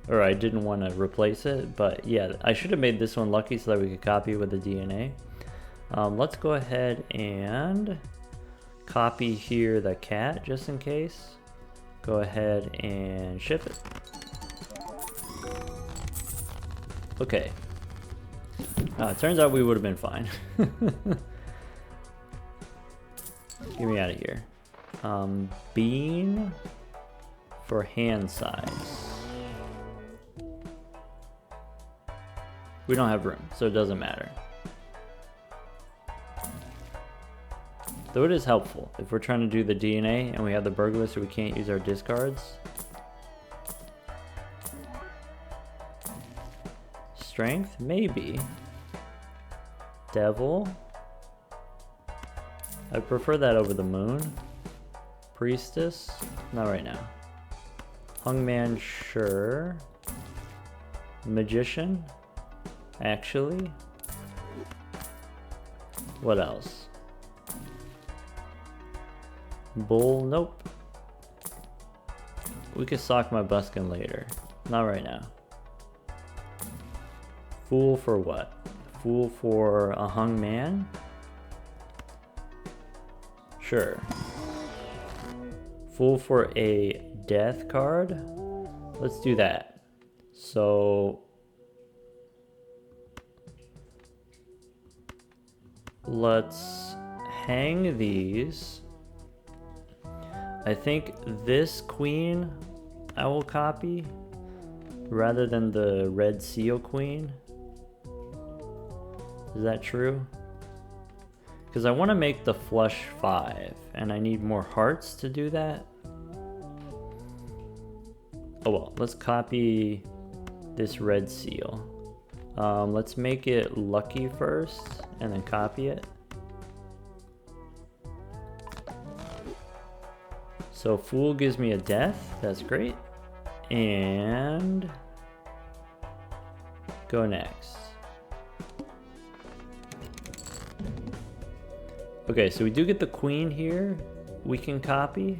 Or I didn't want to replace it, but yeah, I should have made this one lucky so that we could copy with the DNA. Let's go ahead and copy here the cat just in case. Go ahead and ship it. Okay. It turns out we would have been fine. Get me out of here. Bean for hand size. We don't have room, so it doesn't matter. Though it is helpful if we're trying to do the DNA and we have the burglar so we can't use our discards. Strength? Maybe. Devil? I'd prefer that over the moon. Priestess? Not right now. Hungman? Sure. Magician? Actually. What else? Bull? Nope. We could sock my buskin later. Not right now. Fool for what? Fool for a hung man? Sure. Fool for a death card? let's do that. So let's hang these. I think this queen I will copy rather than the red seal queen. Is that true? Because I want to make the flush 5 and I need more hearts to do that. Oh well, let's copy this red seal. Let's make it lucky first and then copy it. So Fool gives me a death, that's great. And go next. Okay, so we do get the queen here, we can copy.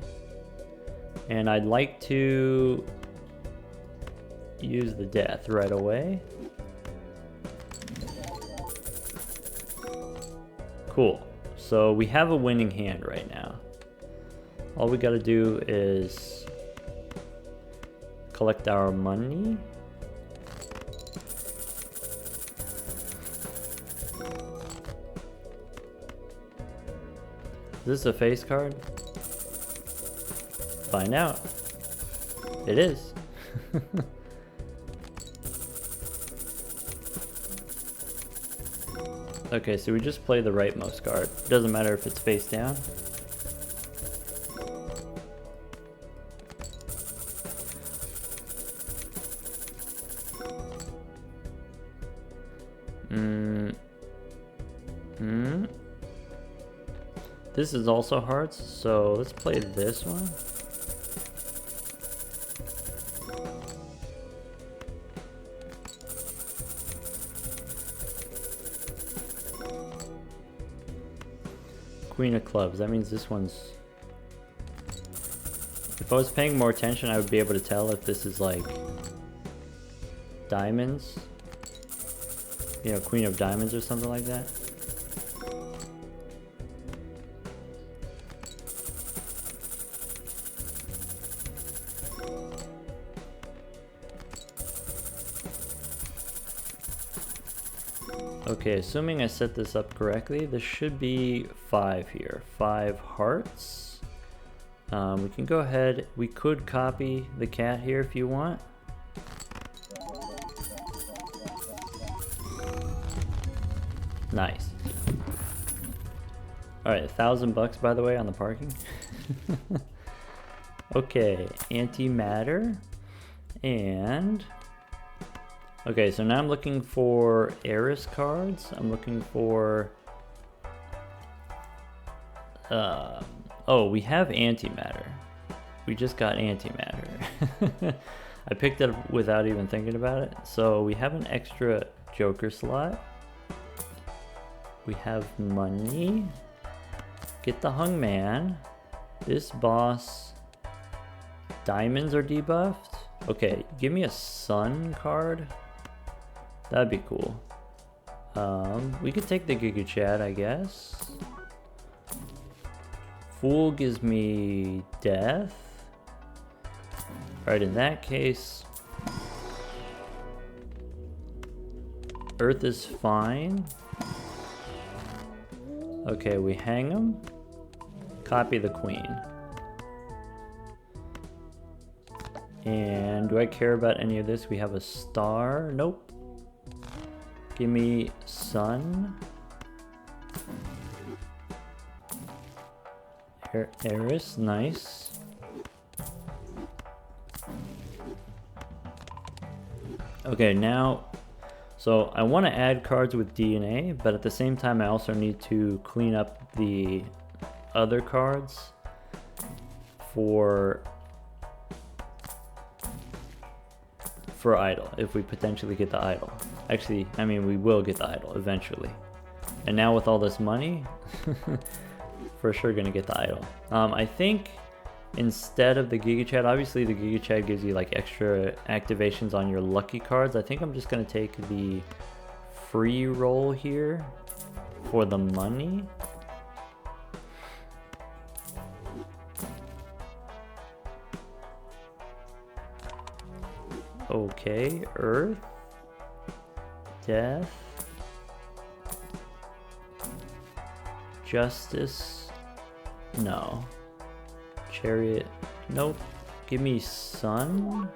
And I'd like to use the death right away. Cool, so we have a winning hand right now. All we gotta do is collect our money. Is this a face card? Find out. It is. Okay, so we just play the rightmost card. Doesn't matter if it's face down. This is also hearts, so let's play this one. Queen of clubs, that means this one's... If I was paying more attention, I would be able to tell if this is like diamonds. You know, queen of diamonds or something like that. Okay, assuming I set this up correctly, this should be 5 here. 5 hearts. We can go ahead, we could copy the cat here if you want. Nice. Alright, $1,000 by the way on the parking. Okay, antimatter. And... okay, so now I'm looking for Eris cards. I'm looking for... oh, we have antimatter. We just got antimatter. I picked it up without even thinking about it. So we have an extra Joker slot. We have money. Get the Hungman. This boss... diamonds are debuffed. Okay, give me a sun card. That'd be cool. We could take the Giga Chad, I guess. Fool gives me death. Alright, in that case, Earth is fine. Okay, we hang him. Copy the queen. And do I care about any of this? We have a star. Nope. Give me sun. Eris, nice. Okay, now, so I want to add cards with DNA, but at the same time I also need to clean up the other cards for idol, if we potentially get the idol. Actually, I mean, we will get the idol eventually. And now with all this money, for sure gonna get the idol. I think instead of the Giga Chad, obviously the Giga Chad gives you like extra activations on your lucky cards. I think I'm just gonna take the free roll here for the money. Okay, Earth, Death, Justice, no. Chariot, nope. Give me Sun,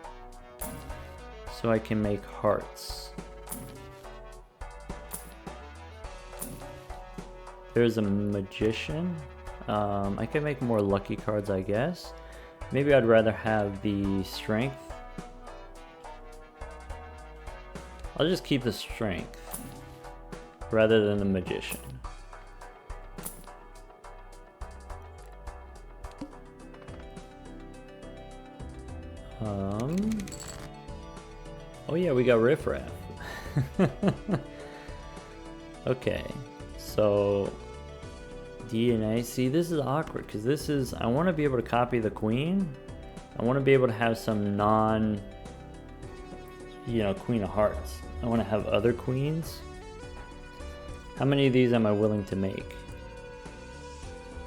so I can make hearts. There's a Magician. I can make more lucky cards, I guess. Maybe I'd rather have the Strength. I'll just keep the Strength rather than the Magician. Oh yeah, we got Riff Raff. Okay, so DNA. See, this is awkward because this is, I want to be able to copy the queen. I want to be able to have some non, you know, Queen of Hearts. I want to have other queens. How many of these am I willing to make?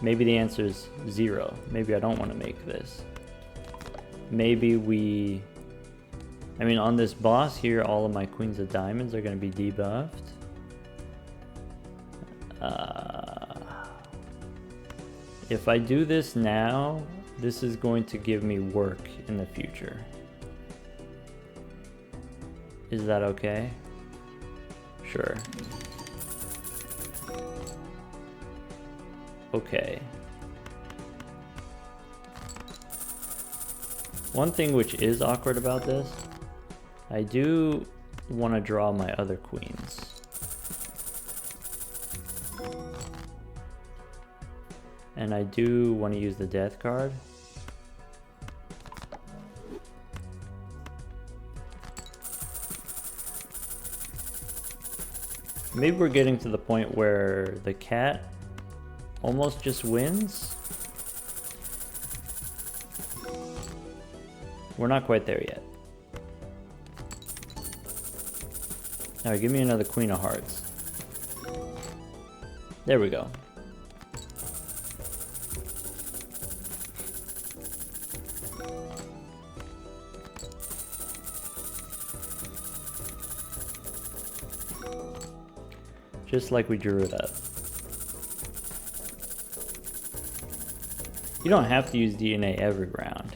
Maybe the answer is 0. Maybe I don't want to make this. Maybe we, I mean, on this boss here, all of my queens of diamonds are going to be debuffed. If I do this now, this is going to give me work in the future. Is that okay? Sure. Okay. One thing which is awkward about this, I do want to draw my other queens. And I do want to use the death card. Maybe we're getting to the point where the cat almost just wins. We're not quite there yet. Alright, give me another Queen of Hearts. There we go. Just like we drew it up. You don't have to use DNA every round.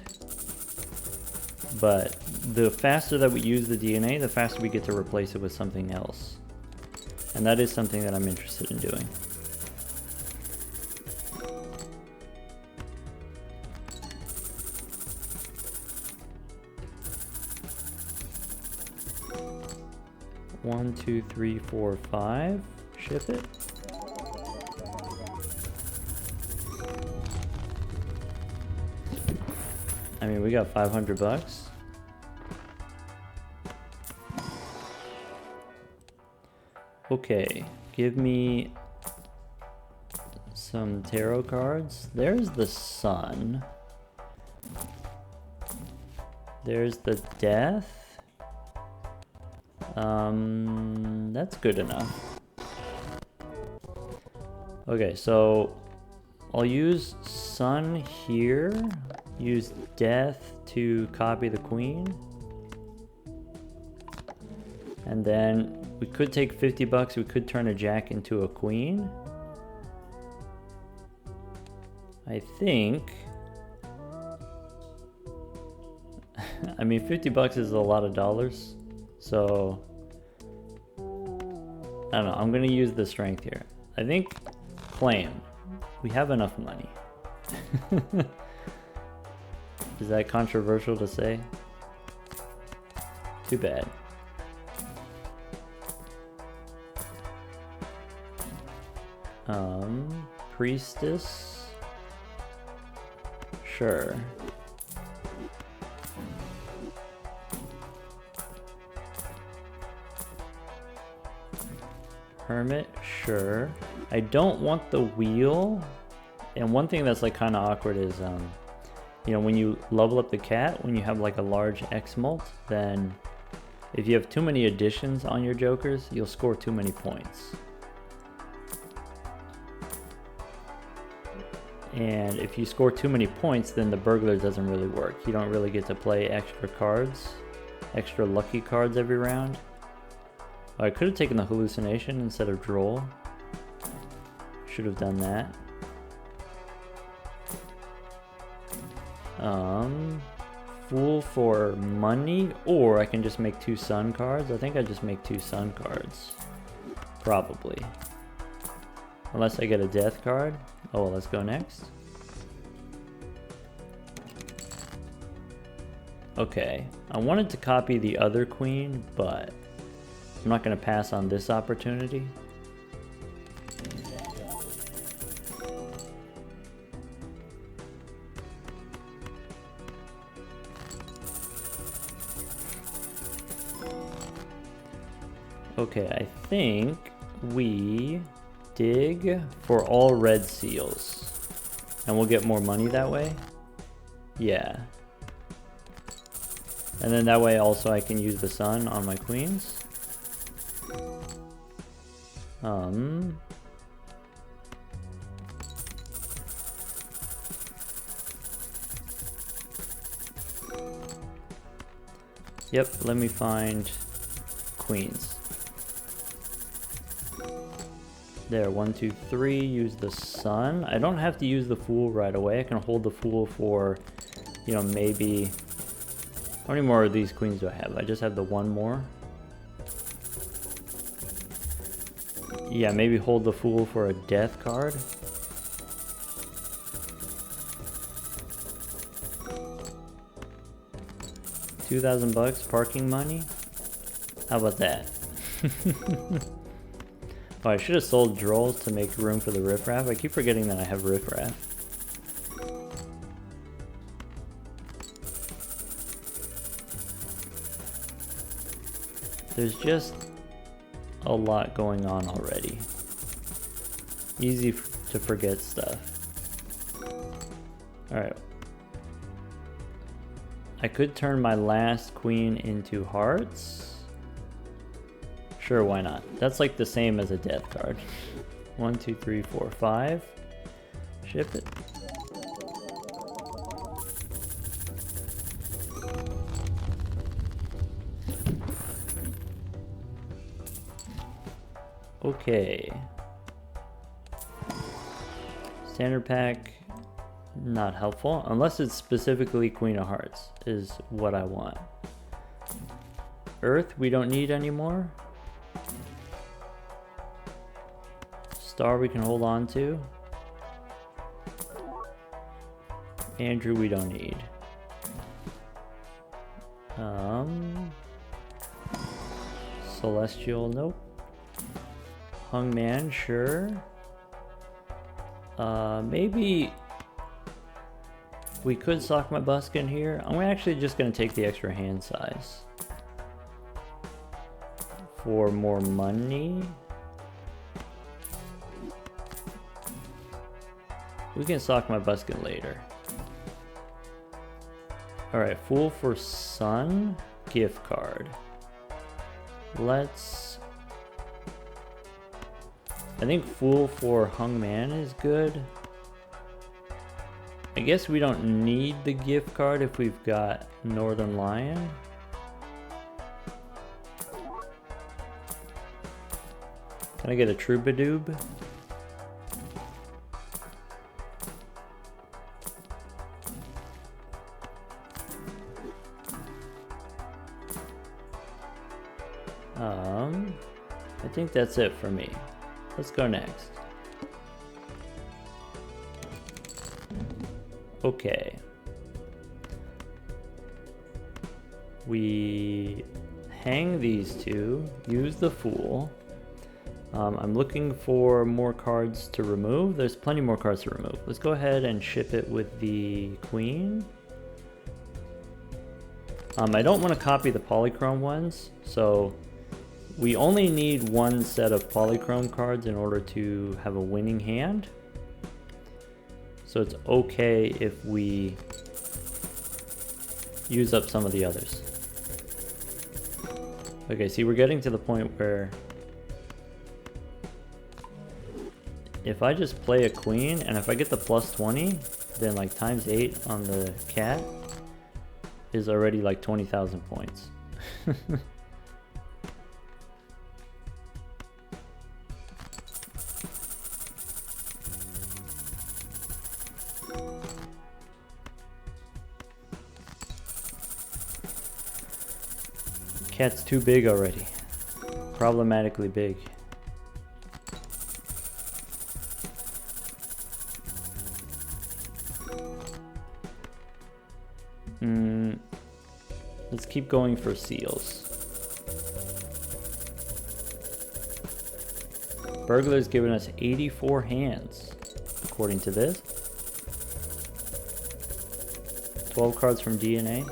But the faster that we use the DNA, the faster we get to replace it with something else. And that is something that I'm interested in doing. One, 2, 3, 4, 5. Ship it. I mean, we got 500 bucks. Okay, give me some tarot cards. There's the Sun. There's the Death. That's good enough. Okay, so I'll use Sun here. Use Death to copy the Queen. And then we could take 50 bucks. We could turn a Jack into a Queen. I think. I mean, 50 bucks is a lot of dollars. So, I don't know. I'm going to use the Strength here. I think claim. We have enough money. Is that controversial to say? Too bad. Priestess. Sure. Hermit, sure. I don't want the wheel. And one thing that's like kind of awkward is, you know, when you level up the cat, when you have like a large xMult, then if you have too many additions on your jokers, you'll score too many points. And if you score too many points, then the burglar doesn't really work. You don't really get to play extra cards. extra lucky cards every round. Oh, I could have taken the hallucination instead of droll. Should have done that. Fool for money, or I can just make 2 sun cards. I think I just make 2 sun cards. Probably. Unless I get a death card. Oh, well, let's go next. Okay, I wanted to copy the other queen, but I'm not going to pass on this opportunity. Okay, I think we dig for all red seals. And we'll get more money that way. Yeah. And then that way also I can use the sun on my queens. Yep, let me find queens. There, 1, 2, 3, use the sun. I don't have to use the fool right away. I can hold the fool for, you know, maybe... How many more of these queens do I have? I just have the 1 more. Yeah, maybe hold the fool for a death card. $2,000 parking money? How about that? Oh, I should have sold drolls to make room for the riffraff. I keep forgetting that I have riffraff. There's just a lot going on already. Easy to forget stuff. Alright. I could turn my last queen into hearts. Sure, why not? That's like the same as a death card. 1, 2, 3, 4, 5. Ship it. Okay. Standard pack, not helpful. Unless it's specifically Queen of Hearts is what I want. Earth, we don't need anymore. Star we can hold on to. Andrew we don't need. Celestial, nope. Hungman, sure. Maybe we could sock my busk in here. I'm actually just gonna take the extra hand size for more money. We can sock my buskin later. Alright, Fool for Sun, gift card. Let's... I think Fool for Hungman is good. I guess we don't need the gift card if we've got Northern Lion. Can I get a Troubadour? I think that's it for me. Let's go next. Okay. We hang these two, use the Fool. I'm looking for more cards to remove. There's plenty more cards to remove. Let's go ahead and ship it with the Queen. I don't want to copy the polychrome ones, so we only need one set of polychrome cards in order to have a winning hand. So it's okay if we use up some of the others. Okay, see, we're getting to the point where if I just play a queen and if I get the plus 20, then like times 8 on the cat is already like 20,000 points. Cat's too big already. Problematically big. Let's keep going for seals. Burglar's given us 84 hands, according to this. 12 cards from DNA.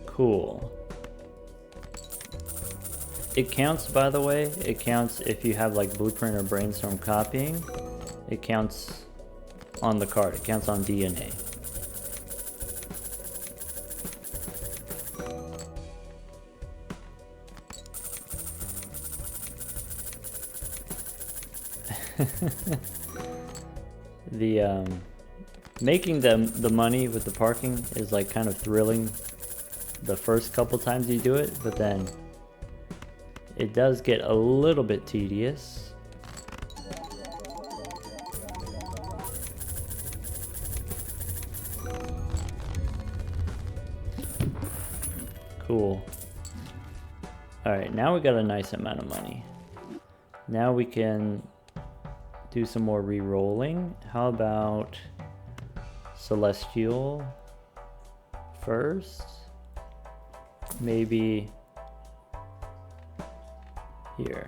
Cool. It counts, by the way. It counts if you have like Blueprint or Brainstorm copying. It counts on the card. It counts on DNA. The making the money with the parking is like kind of thrilling the first couple times you do it, but then it does get a little bit tedious. Cool. Alright, now we got a nice amount of money. Now we can do some more re-rolling. How about Celestial first? Maybe here.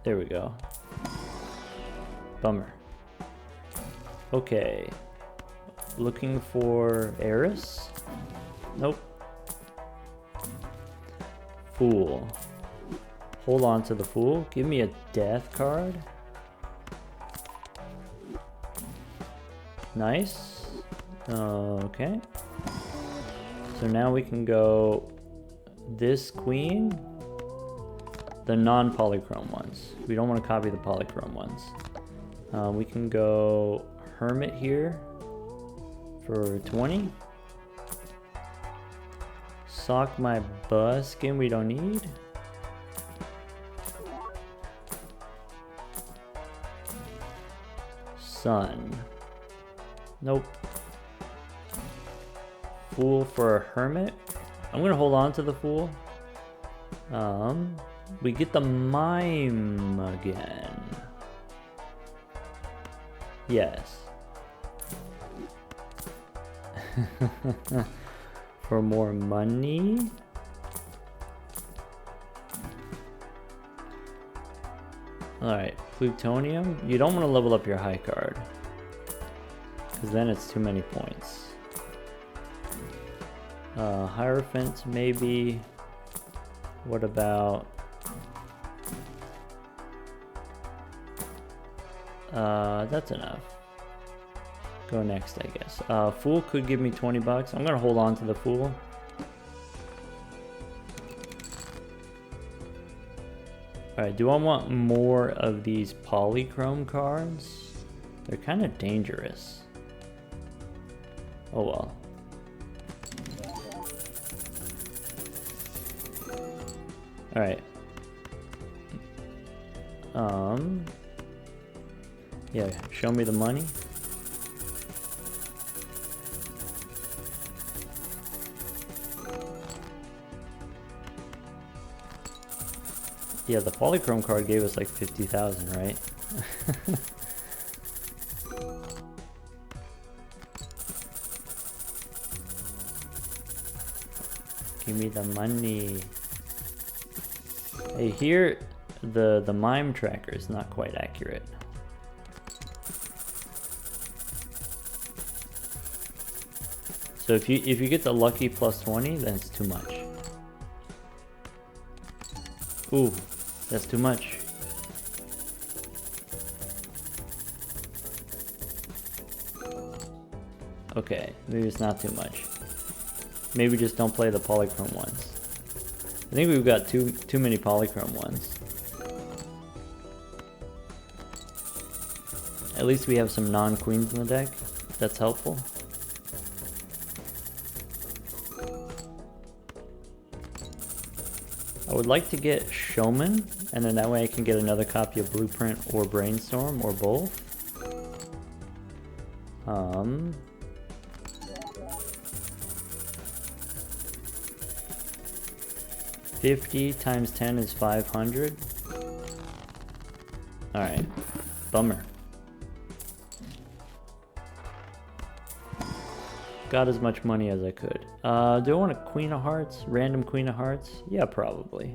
There we go. Bummer. Okay. Looking for Eris? Nope. Fool. Hold on to the Fool. Give me a death card. Nice. Okay. So now we can go this Queen. The non-polychrome ones. We don't want to copy the polychrome ones. We can go Hermit here for 20. Sock my Buskin we don't need. Sun. Nope. Fool for a Hermit. I'm gonna hold on to the Fool. We get the Mime again. Yes. For more money. Alright, Plutonium. You don't want to level up your high card, because then it's too many points. Hierophant, maybe. What about... that's enough. Go next, I guess. Fool could give me 20 bucks. I'm gonna hold on to the Fool. Alright, do I want more of these polychrome cards? They're kind of dangerous. Oh well. Alright. Yeah, show me the money. Yeah, the polychrome card gave us like 50,000, right? Give me the money. Hey, here the mime tracker is not quite accurate. So if you get the lucky plus 20, then it's too much. Ooh, that's too much. Okay, maybe it's not too much. Maybe just don't play the polychrome ones. I think we've got too many polychrome ones. At least we have some non-queens in the deck. That's helpful. I would like to get Showman, and then that way I can get another copy of Blueprint or Brainstorm, or both. 50 times 10 is 500. Alright, bummer. Got as much money as I could. Do I want a Queen of Hearts? Random Queen of Hearts? Yeah, probably.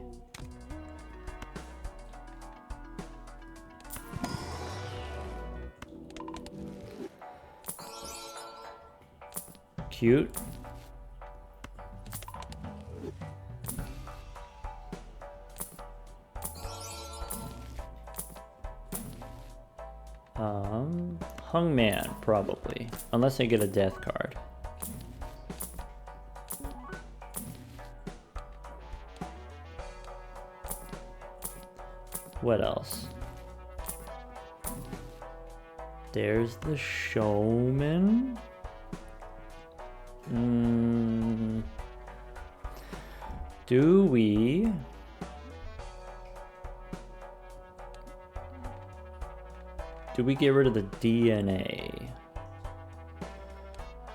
Cute. Hungman, probably. Unless I get a death card. What else? There's the Showman. Do we... Do we get rid of the DNA?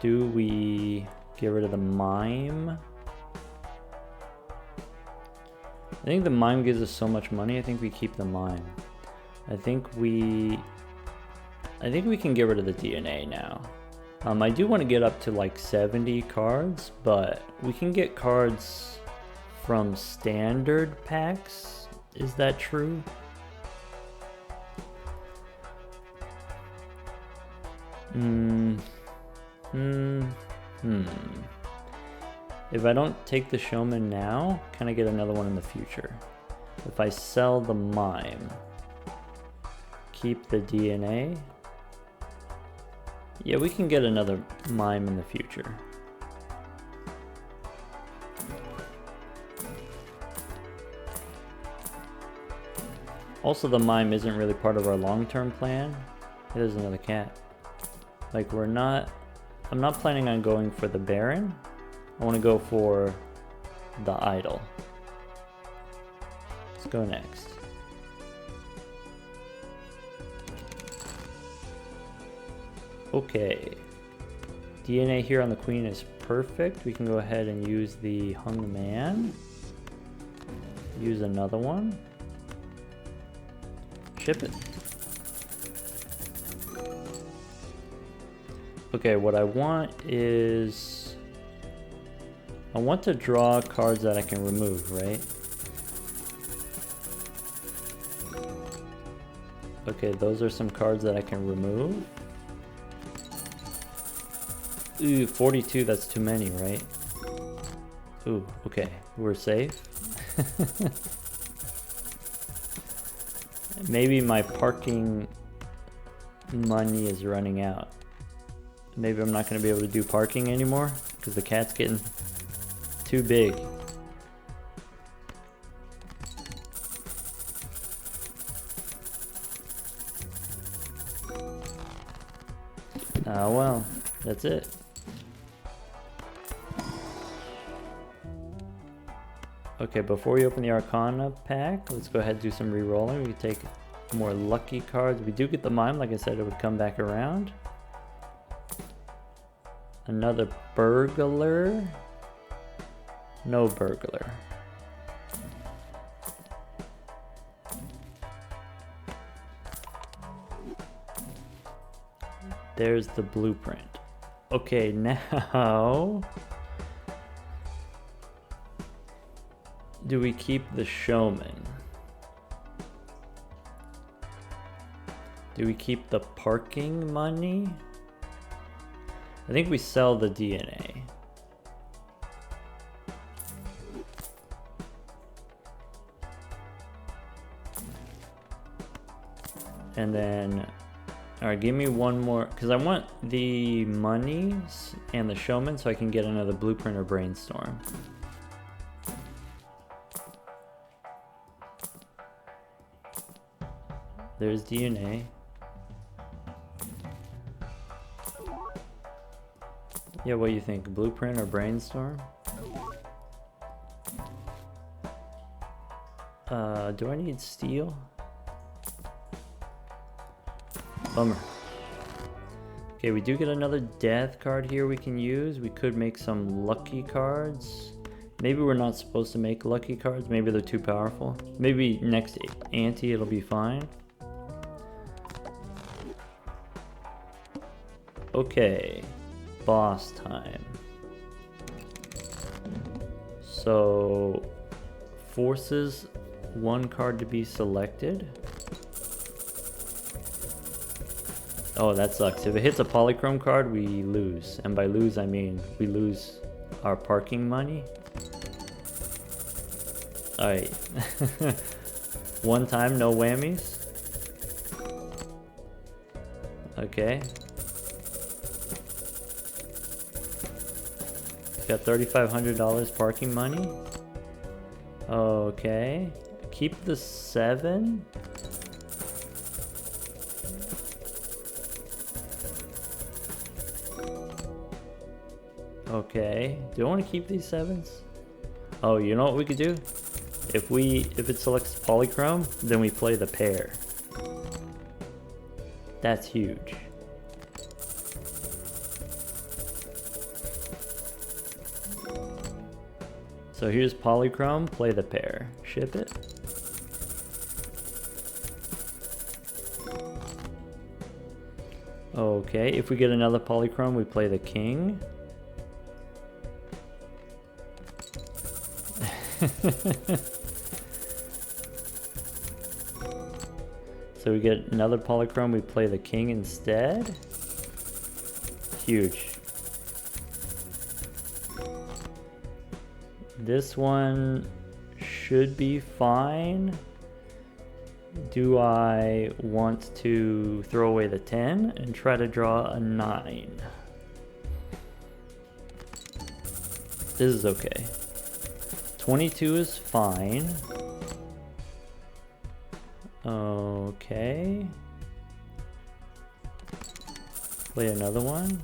Do we get rid of the mime? I think the mime gives us so much money. I think we keep the mime. I think we can get rid of the DNA now. I do want to get up to like 70 cards, but we can get cards from standard packs. Is that true? If I don't take the Showman now, can I get another one in the future? If I sell the mime, keep the DNA. Yeah, we can get another mime in the future. Also, the mime isn't really part of our long-term plan. It is another cat. Like, I'm not planning on going for the Baron. I want to go for the Idol. Let's go next. Okay. DNA here on the Queen is perfect. We can go ahead and use the Hungman. Use another one. Ship it. Okay, what I want is... I want to draw cards that I can remove, right? Okay, those are some cards that I can remove. Ooh, 42, that's too many, right? Ooh, okay, we're safe. Maybe my parking money is running out. Maybe I'm not going to be able to do parking anymore because the cat's getting too big. Well, that's it. Okay, before we open the Arcana pack, let's go ahead and do some re-rolling. We can take more lucky cards. We do get the mime, like I said, it would come back around. Another burglar. No burglar. There's the blueprint. Okay, now... do we keep the Showman? Do we keep the parking money? I think we sell the DNA. And then, alright, give me one more, because I want the monies and the Showman so I can get another blueprint or brainstorm. There's DNA. Yeah, what do you think? Blueprint or brainstorm? Do I need steel? Bummer. Okay, we do get another death card here we can use. We could make some lucky cards. Maybe we're not supposed to make lucky cards. Maybe they're too powerful. Maybe next ante it'll be fine. Okay, boss time. So, forces one card to be selected. Oh, that sucks. If it hits a polychrome card, we lose. And by lose, I mean we lose our parking money. Alright. One time, no whammies. Okay. Got $3,500 parking money. Okay. Keep the 7. Okay. Do I want to keep these 7s? Oh, you know what we could do? If it selects polychrome, then we play the pair. That's huge. So here's polychrome, play the pair. Ship it. Okay, if we get another polychrome, we play the king. So we get another polychrome, we play the king instead. Huge. This one should be fine. Do I want to throw away the 10 and try to draw a 9? This is okay. 22 is fine. Okay. Play another one.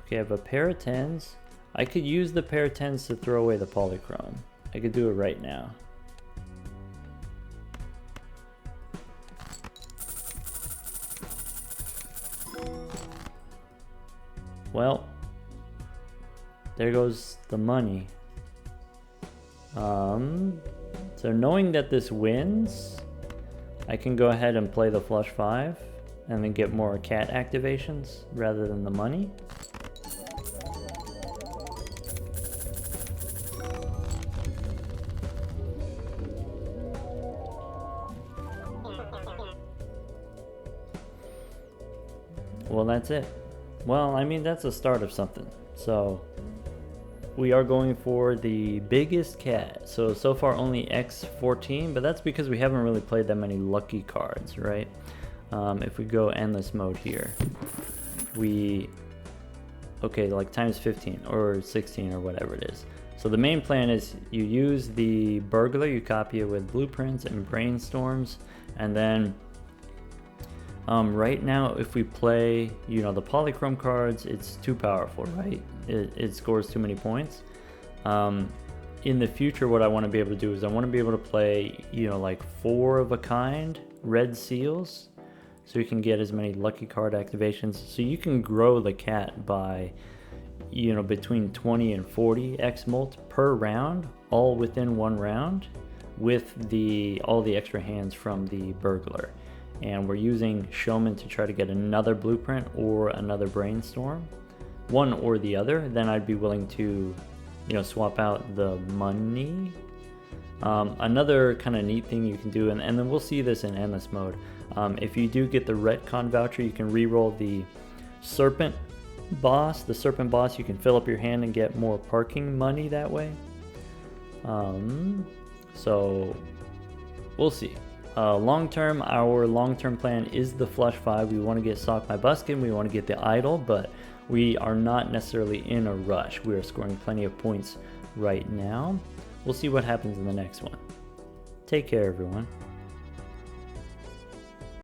Okay, I have a pair of 10s. I could use the pair of 10s to throw away the polychrome. I could do it right now. Well, there goes the money. So knowing that this wins, I can go ahead and play the flush 5 and then get more cat activations rather than the money. Well, that's it. Well, I mean, that's the start of something. So we are going for the biggest cat. So far only X14, but that's because we haven't really played that many lucky cards, right? If we go endless mode here, okay, like times 15 or 16 or whatever it is. So the main plan is you use the burglar, you copy it with blueprints and brainstorms, and then right now if we play, you know, the polychrome cards, it's too powerful, right? It scores too many points. In the future, what I want to be able to do is I want to be able to play, you know, like 4 of a kind red seals, so you can get as many lucky card activations. So you can grow the cat by, you know, between 20 and 40 xMult per round, all within one round, with all the extra hands from the burglar. And we're using Showman to try to get another blueprint or another brainstorm, one or the other. Then I'd be willing to, you know, swap out the money. Another kind of neat thing you can do, and then we'll see this in endless mode. If you do get the retcon voucher, you can re-roll the serpent boss. The serpent boss, you can fill up your hand and get more parking money that way. So we'll see. Our long-term plan is the flush 5. We want to get Sock My Buskin, we want to get the idol, but we are not necessarily in a rush. We are scoring plenty of points right now. We'll see what happens in the next one. Take care, everyone.